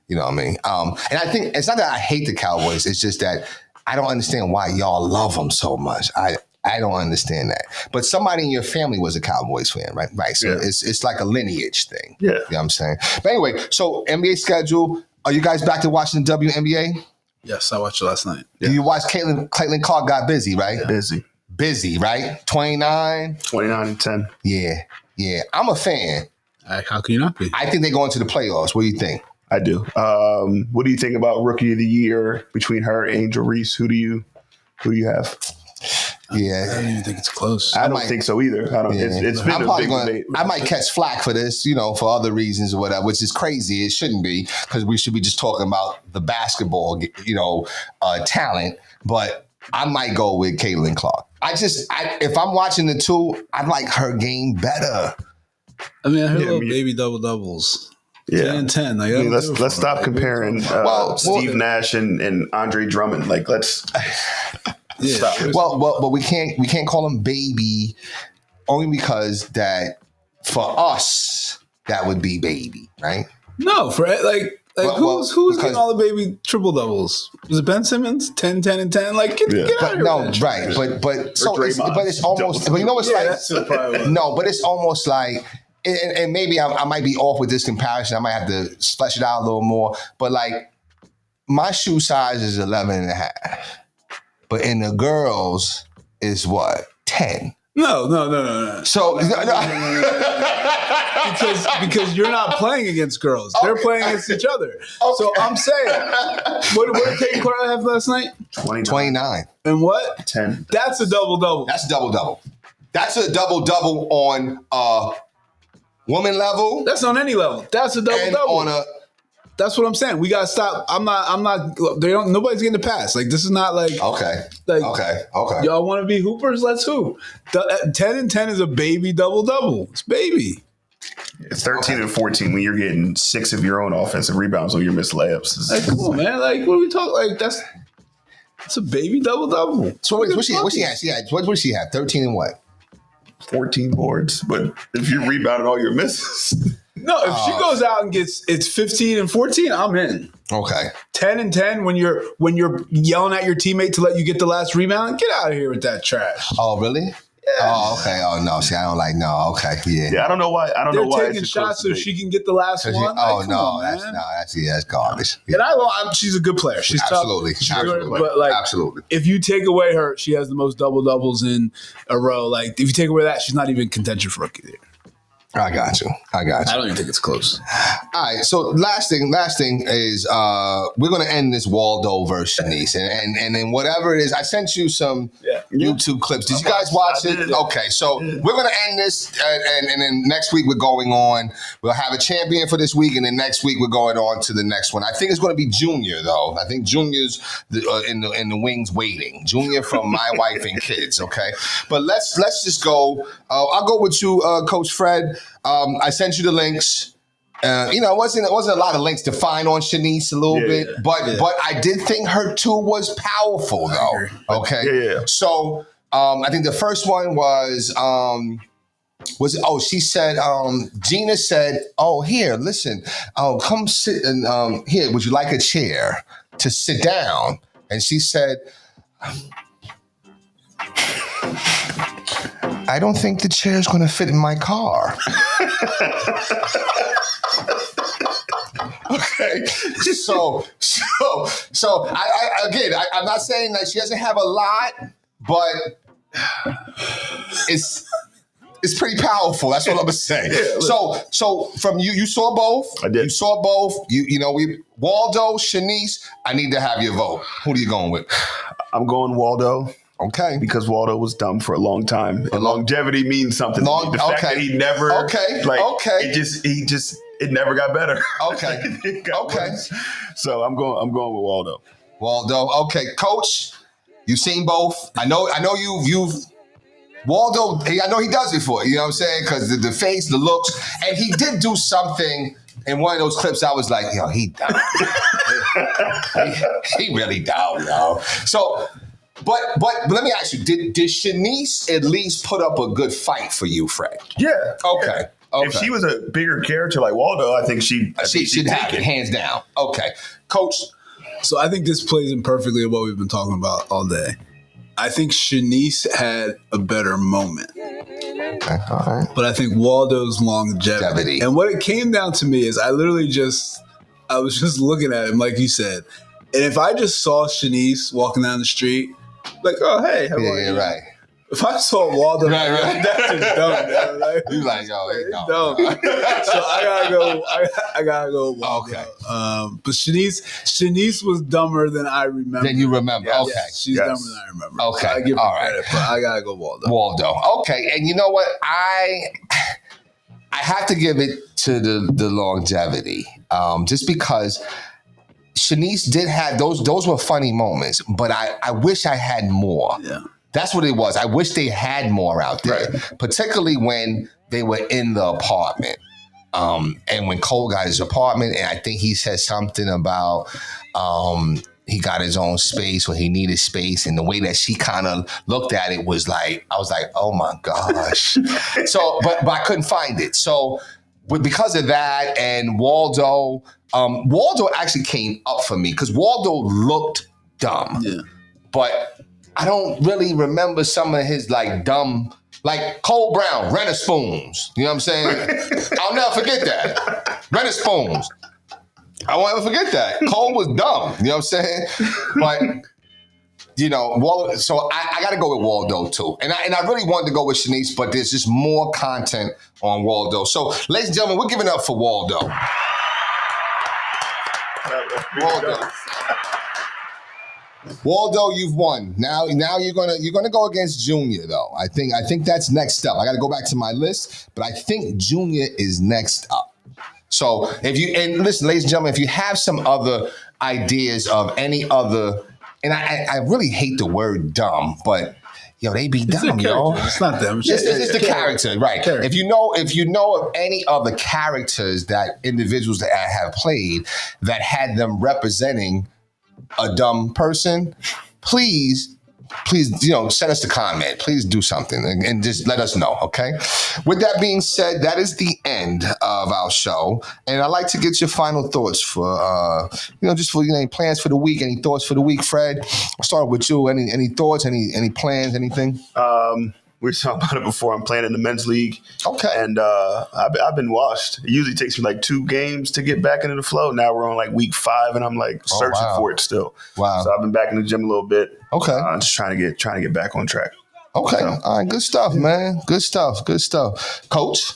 You know what I mean? And I think it's not that I hate the Cowboys. It's just that I don't understand why y'all love them so much. I don't understand that. But somebody in your family was a Cowboys fan, right? Right. So it's like a lineage thing. Yeah. You know what I'm saying? But anyway, so NBA schedule. Are you guys back to watching the WNBA? Yes, I watched it last night. Yeah. You watched Caitlin Clark got busy, right? Yeah. Busy, right? 29 and 10. Yeah. I'm a fan. How can you not be? I think they go into the playoffs. What do you think? I do. What do you think about Rookie of the Year between her and Angel Reese? Who do you have? Yeah, I don't even think it's close. I don't think so either. It's been a big debate. I might catch flack for this, for other reasons or whatever, which is crazy. It shouldn't be, because we should be just talking about the basketball, talent. But I might go with Caitlin Clark. If I'm watching the two, I like her game better. I mean, her little baby doubles. 10 and 10. Like, let's stop comparing Steve Nash and Andre Drummond. Like, let's stop. Well, we can't call him baby, only because that for us that would be baby, right? No, for who's getting all the baby triple doubles? Was it Ben Simmons? 10, 10, and 10? Like, get out of here. No, right. But it's almost. But you know what's but it's almost like. And maybe I might be off with this comparison. I might have to flesh it out a little more. But like my shoe size is 11 and a half. But in the girls is what? 10. No. So because you're not playing against girls. They're playing against each other. Okay. So I'm saying, what did Kate and Clara have last night? 29. And what? 10. That's a double-double. That's a double-double. That's a double-double on woman level. That's on any level. That's a double-double. On a That's what I'm saying. We gotta stop. I'm not. Nobody's getting a pass. Like, this is not like. Okay. Like, okay. Y'all want to be hoopers? Let's hoop. 10 and 10 is a baby double. It's baby. It's 13 and 14 when you're getting 6 of your own offensive rebounds when you're missing layups. Like, come on, man. Like, what are we talking? Like, that's a baby double. So what she had? What did she have? 13 and what? 14 boards. But if you rebounded all your misses. No, if she goes out and gets it's 15 and 14, I'm in. Okay. 10 and 10 when you're yelling at your teammate to let you get the last rebound, get out of here with that trash. Oh, really? Yeah. Oh, okay. Oh no. See, I don't like Okay. Yeah. Yeah. I don't know why. They're taking shots so she can get the last one. That's garbage. Yeah. And she's a good player. She's absolutely. Tough. Absolutely. But like, absolutely. If you take away her, she has the most double doubles in a row. Like, if you take away that, she's not even in contention for rookie there. I got you. I don't even think it's close. All right. So last thing is we're gonna end this Waldo versus Shanice, and then whatever it is, I sent you some YouTube clips. Did you guys watch it? Okay. So we're gonna end this, and then next week we're going on. We'll have a champion for this week, and then next week we're going on to the next one. I think it's gonna be Junior though. I think Junior's in the wings waiting. Junior from My Wife and Kids. Okay. But let's just go. I'll go with you, Coach Fred. I sent you the links. It wasn't a lot of links to find on Shanice a little bit, but I did think her tool was powerful though. Okay. Yeah. So I think the first one was she said Gina said, "Oh, here, listen, come sit and here, would you like a chair to sit down?" And she said, "I don't think the chair is going to fit in my car." Okay, so I'm not saying that she doesn't have a lot, but it's pretty powerful. That's what I'm gonna say. Yeah, so from you saw both. I did. You saw both. Waldo, Shanice. I need to have your vote. Who are you going with? I'm going Waldo. Okay. Because Waldo was dumb for a long time. And longevity means something. The fact that he never it never got better. Okay. Worse. So I'm going with Waldo. Waldo. Okay. Coach, you've seen both. I know you've Waldo, I know he does it for you. You know what I'm saying? Because the face, the looks, and he did do something in one of those clips. I was like, he dumb. he really dumb, yo. So But let me ask you, did Shanice at least put up a good fight for you, Fred? Yeah. Okay. If she was a bigger character like Waldo, I think she'd have it, hands down. Okay. Coach. So I think this plays in perfectly what we've been talking about all day. I think Shanice had a better moment. Okay, all right. But I think Waldo's longevity. And what it came down to me is I was just looking at him, like you said. And if I just saw Shanice walking down the street, like, oh, hey, how are you? Right. If I saw Waldo, right. That's just dumb, man. Like, you like, yo, he's dumb. So I gotta go Waldo. Okay. But Shanice was dumber than I remember. Than you remember. Yes. Okay. She's dumber than I remember. Okay. So I give her all credit, right. but I gotta go Waldo. Waldo. Okay. And you know what? I have to give it to the longevity. Just because Shanice did have those were funny moments, but I wish I had more. Yeah. That's what it was. I wish they had more out there, particularly when they were in the apartment. And when Cole got his apartment, and I think he said something about he got his own space or he needed space, and the way that she kind of looked at it was like, I was like, oh my gosh. So, but I couldn't find it. So because of that, and Waldo actually came up for me because Waldo looked dumb. Yeah. But I don't really remember some of his like dumb, like Cole Brown, Renner Spoons. You know what I'm saying? I'll never forget that. Renner Spoons. I won't ever forget that. Cole was dumb. You know what I'm saying? But, you know, Waldo, so I got to go with Waldo, too. And I really wanted to go with Shanice, but there's just more content on Waldo. So, ladies and gentlemen, we're giving it up for Waldo. Waldo, you've won. Now you're gonna go against Junior, though. I think that's next up. I got to go back to my list, but I think Junior is next up. So and listen, ladies and gentlemen, if you have some other ideas of any other, and I really hate the word dumb, but yo, they be dumb, yo. It's not them. It's the character, right? If you know of any other characters that individuals that have played that had them representing a dumb person, please, you know, send us a comment. Please do something and just let us know, okay? With that being said, that is the end of our show. And I'd like to get your final thoughts for, just for any plans for the week. Any thoughts for the week, Fred? I'll start with you. Any thoughts, any plans, anything? We were talking about it before. I'm playing in the men's league. Okay. And I've been washed. It usually takes me like 2 games to get back into the flow. Now we're on like week 5 and I'm like searching for it still. Wow. So I've been back in the gym a little bit. Okay. Just trying to get back on track. Okay. So. All right. Good stuff, man. Good stuff. Coach?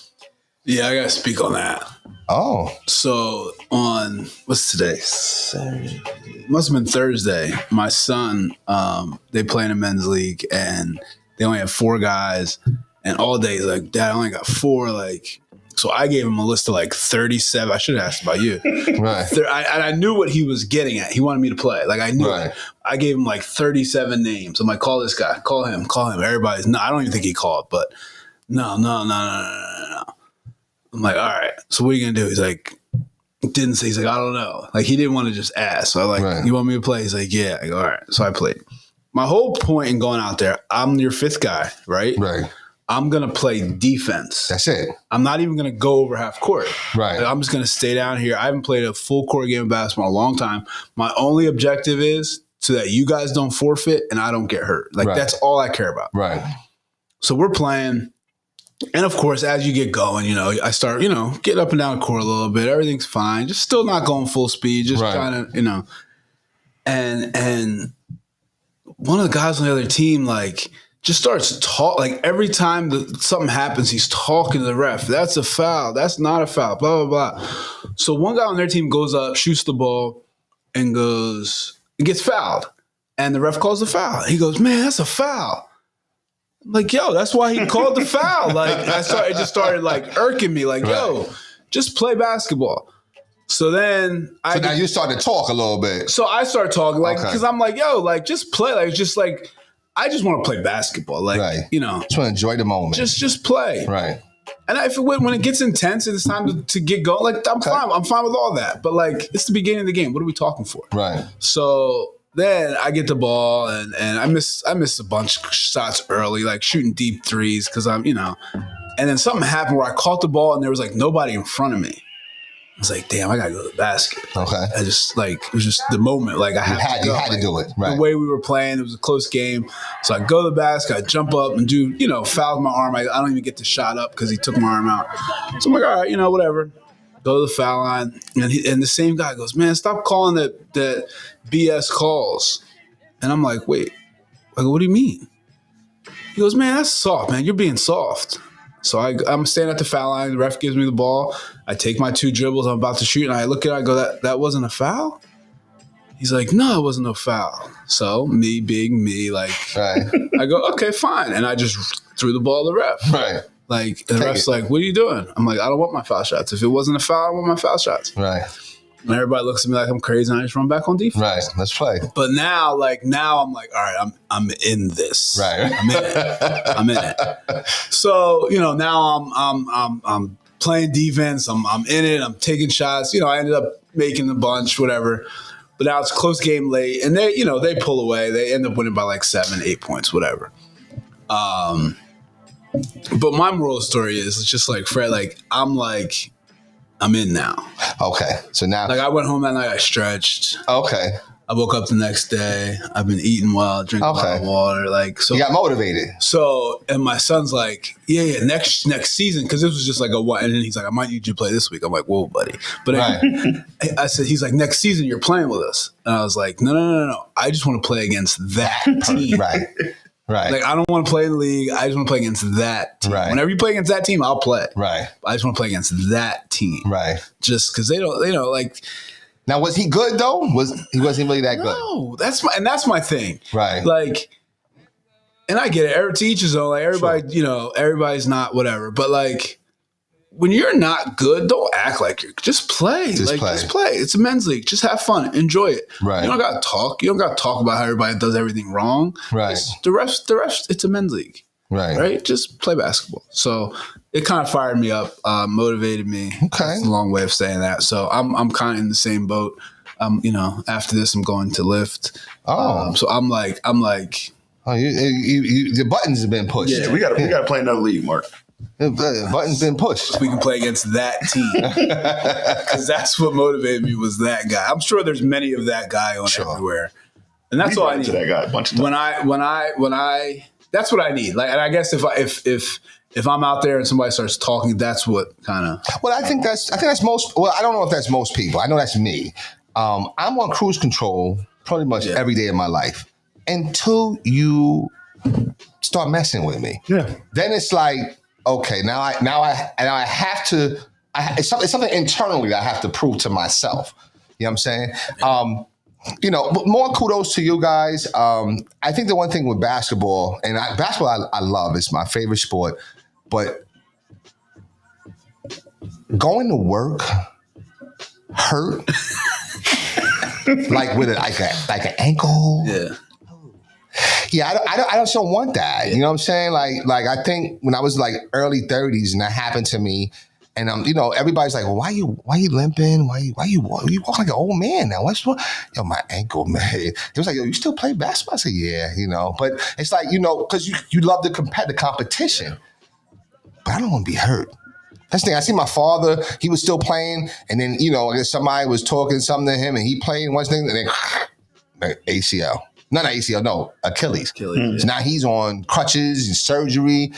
Yeah, I got to speak on that. Oh. So on, what's today? Saturday. It must have been Thursday. My son, they play in a men's league and they only have 4 guys, and all day he's like, Dad, I only got 4. Like, so I gave him a list of like 37. I should have asked about you. Right. I knew what he was getting at. He wanted me to play. Like I knew it. I gave him like 37 names. I'm like, call this guy, call him. Everybody's no. I don't even think he called, but no. I'm like, all right. So what are you gonna do? He's like, didn't say. He's like, I don't know. Like he didn't want to just ask. So I'm like, you want me to play? He's like, yeah. I go, all right. So I played. My whole point in going out there, I'm your 5th guy, right? Right. I'm going to play defense. That's it. I'm not even going to go over half court. Right. Like, I'm just going to stay down here. I haven't played a full court game of basketball in a long time. My only objective is so that you guys don't forfeit and I don't get hurt. Like that's all I care about. Right. So we're playing. And of course, as you get going, I start, getting up and down the court a little bit. Everything's fine. Just still not going full speed. Just trying to, and one of the guys on the other team, like, just starts talk. Like every time something happens, he's talking to the ref. That's a foul. That's not a foul. Blah blah blah. So one guy on their team goes up, shoots the ball, and gets fouled, and the ref calls the foul. He goes, "Man, that's a foul." I'm like, yo, that's why he called the foul. Like it just started like irking me. Like, yo, just play basketball. So then now you started to talk a little bit. So I start talking because I'm like, yo, like just play. Like just like I just want to play basketball. Like just want to enjoy the moment. Just play. Right. And when it gets intense and it's time to get going, like I'm fine. I'm fine with all that. But like it's the beginning of the game. What are we talking for? Right. So then I get the ball and I miss a bunch of shots early, like shooting deep threes because I'm, and then something happened where I caught the ball and there was like nobody in front of me. I was like, damn, I gotta go to the basket. Okay. I just it was just the moment. Like you had to do it. Right. The way we were playing, it was a close game. So I go to the basket, I jump up and do, fouled my arm. I don't even get the shot up because he took my arm out. So I'm like, all right, whatever. Go to the foul line. And the same guy goes, man, stop calling that BS calls. And I'm like, wait, what do you mean? He goes, man, that's soft, man. You're being soft. So I'm standing at the foul line. The ref gives me the ball. I take my 2 dribbles. I'm about to shoot. And I look at it. I go, that wasn't a foul? He's like, no, it wasn't a foul. So me being me, like, I go, okay, fine. And I just threw the ball to the ref. Right. Like, the ref's like, what are you doing? I'm like, I don't want my foul shots. If it wasn't a foul, I want my foul shots. Right. And everybody looks at me like I'm crazy and I just run back on defense. Right. Let's play. But now I'm like, all right, I'm in this. Right. I'm in it. So, now I'm playing defense. I'm in it. I'm taking shots. I ended up making a bunch, whatever. But now it's a close game late. And they pull away. They end up winning by like 7, 8 points, whatever. But my moral story is it's just like, Fred, like, I'm in now. Okay. So now. Like, I went home that night, I stretched. Okay. I woke up the next day. I've been eating well, drinking a lot of water. Like, so you got motivated. So, and my son's like, yeah, next season, because this was just like a one. And then he's like, I might need you to play this week. I'm like, whoa, buddy. But I said, he's like, next season you're playing with us. And I was like, no. I just want to play against that team. Right. Like, I don't want to play in the league. I just want to play against that team. Right. Whenever you play against that team, I'll play. Right. I just want to play against that team. Right. Just because they don't, like. Now, was he good though? He wasn't really that good? No, that's my thing. Right. Like, and I get it. To each his own. Like, everybody, everybody's not whatever. But like, when you're not good, don't act like you're. Just play. Just play. It's a men's league. Just have fun. Enjoy it. Right. You don't got to talk. You don't got to talk about how everybody does everything wrong. Right. The rest. It's a men's league. Right. Right. Just play basketball. So it kind of fired me up, motivated me. Okay. That's a long way of saying that. So I'm kind of in the same boat. After this, I'm going to lift. So I'm like. Oh, the buttons have been pushed. Yeah, we got to play another league, Mark. The button's been pushed. We can play against that team because that's what motivated me was that guy. I'm sure there's many of that guy on everywhere, and that's all I need. That guy a bunch of times. When I that's what I need. Like, and I guess if I'm out there and somebody starts talking, that's what kind of. Well, I think that's most. Well, I don't know if that's most people. I know that's me. I'm on cruise control pretty much every day of my life until you start messing with me. Yeah. Then it's like, okay, now I have to. It's something internally that I have to prove to myself. You know what I'm saying? More kudos to you guys. I think the one thing with basketball, and basketball I love, it's my favorite sport, but going to work hurt, like with like an ankle. Yeah. Yeah, I just don't want that. You know what I'm saying? Like I think when I was like early 30s and that happened to me, and everybody's like, well, why you limping? Why you walk like an old man now? What's wrong? Yo, my ankle, man. It was like, yo, you still play basketball? I said, yeah, But it's like, because you love the competition, but I don't want to be hurt. That's the thing. I see my father, he was still playing, and then, I guess somebody was talking something to him, and he played one thing, and then ACL. Not ACL, no, Achilles. Mm-hmm. So now he's on crutches and surgery.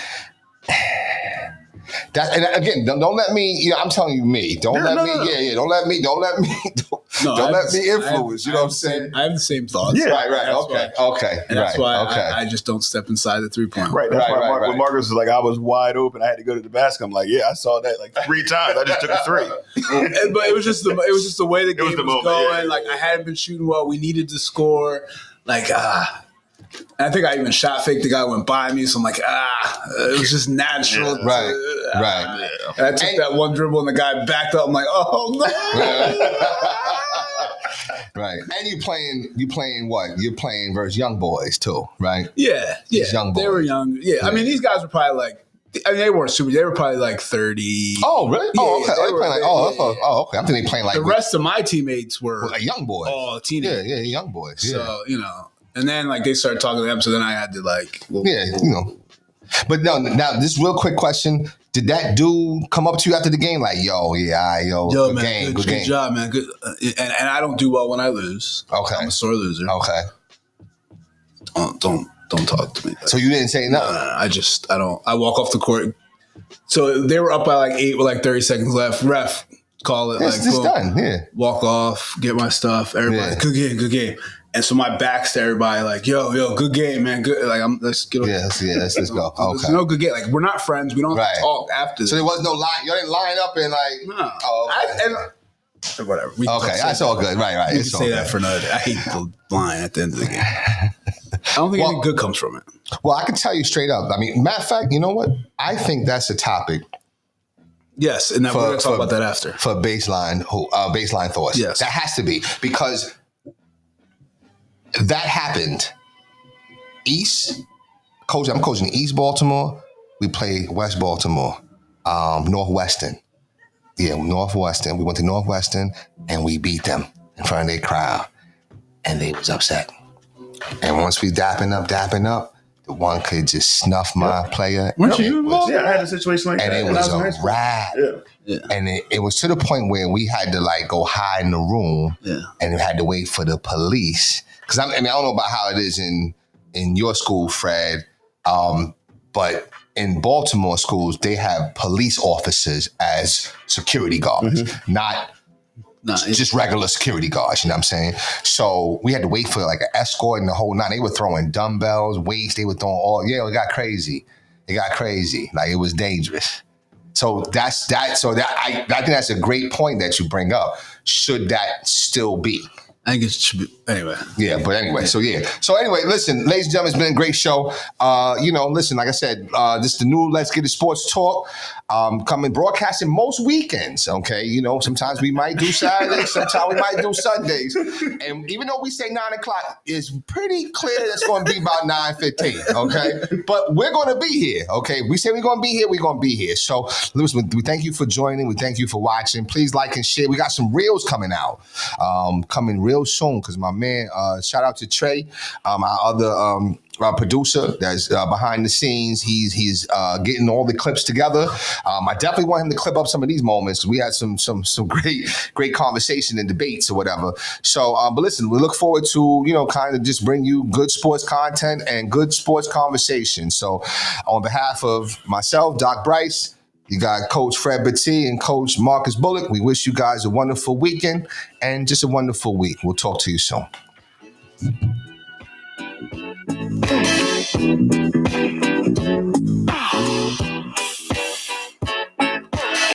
That, and again, don't let me. I'm telling you, me. Don't let me. Don't let me. Don't let me influence. You know what I'm saying? I have the same thoughts. Yeah, right. Okay. And that's why I just don't step inside the 3-point. Right. That's why when Marcus was like, I was wide open. I had to go to the basket. I'm like, yeah, I saw that like 3 times. I just took a 3. But it was just the way the game was going. Yeah. Like, I hadn't been shooting well. We needed to score. Like, and I think I even shot faked the guy who went by me. So I'm like, it was just natural. Yeah, right. And I took that one dribble and the guy backed up. I'm like, oh no. Right. And you playing what? You're playing versus young boys too, right? Yeah. These young boys. They were young. Yeah. I mean, these guys were probably like, they weren't super. They were probably like 30. Oh, really? Yeah, okay. I'm thinking they playing like the rest of my teammates were like young boys. Oh, teenagers. Yeah, young boys. Yeah. So, and then like they started talking to them. So then I had to like, But no, now this real quick question: did that dude come up to you after the game like, yo, good man, game, good job, man, good? And I don't do well when I lose. Okay, I'm a sore loser. Okay, don't talk to me. So you didn't say nothing? No, I walk off the court. So they were up by like 8 with like 30 seconds left. Ref, call it. It's done. Yeah. Walk off, get my stuff. Everybody, good game. And so my back's to everybody like, yo, good game, man. Good. Like, let's get on. Let's go. Okay. There's no good game. Like, we're not friends. We don't have to talk after this. So there was no line. You didn't line up and like. No. Oh, okay. Whatever. That's all good. Right. You can say that for another day. I hate the line at the end of the game. I don't think any good comes from it. Well, I can tell you straight up. I mean, matter of fact, you know what? I think that's a topic. Yes, and we're going to talk about that after. For baseline thoughts. Yes. That has to be because that happened. I'm coaching East Baltimore. We played West Baltimore, Northwestern. Yeah, Northwestern. We went to Northwestern and we beat them in front of their crowd. And they was upset. And once we dapping up, one could just snuff my player. Weren't you involved? Yeah, I had a situation like and that. it was a wrap. Yeah. And it was to the point where we had to like go hide in the room and we had to wait for the police. Because I don't know about how it is in your school, Fred, but in Baltimore schools, they have police officers as security guards, not just regular security guards, you know what I'm saying? So we had to wait for like an escort and the whole nine. They were throwing dumbbells, weights, they were throwing it got crazy. It got crazy. Like it was dangerous. So that's that. So that I think that's a great point that you bring up. Should that still be? I think it should be anyway. Yeah, but anyway, so anyway, listen, ladies and gentlemen, it's been a great show. Listen, like I said, this is the new Let's Get It Sports Talk. Coming broadcasting most weekends, okay? You know, sometimes we might do Saturdays, sometimes we might do Sundays. And even though we say 9 o'clock, it's pretty clear it's going to be about 9:15, okay? But we're going to be here, okay? We say we're going to be here, we're going to be here. So, listen, we thank you for joining. We thank you for watching. Please like and share. We got some reels coming out, coming real soon, because my man, shout out to Trey, our other producer that's behind the scenes. He's getting all the clips together. I definitely want him to clip up some of these moments. We had some great conversation and debates or whatever. So, but listen, we look forward to, kind of just bring you good sports content and good sports conversation. So on behalf of myself, Doc Bryce, you got Coach Fred Battie and Coach Marcus Bullock. We wish you guys a wonderful weekend and just a wonderful week. We'll talk to you soon.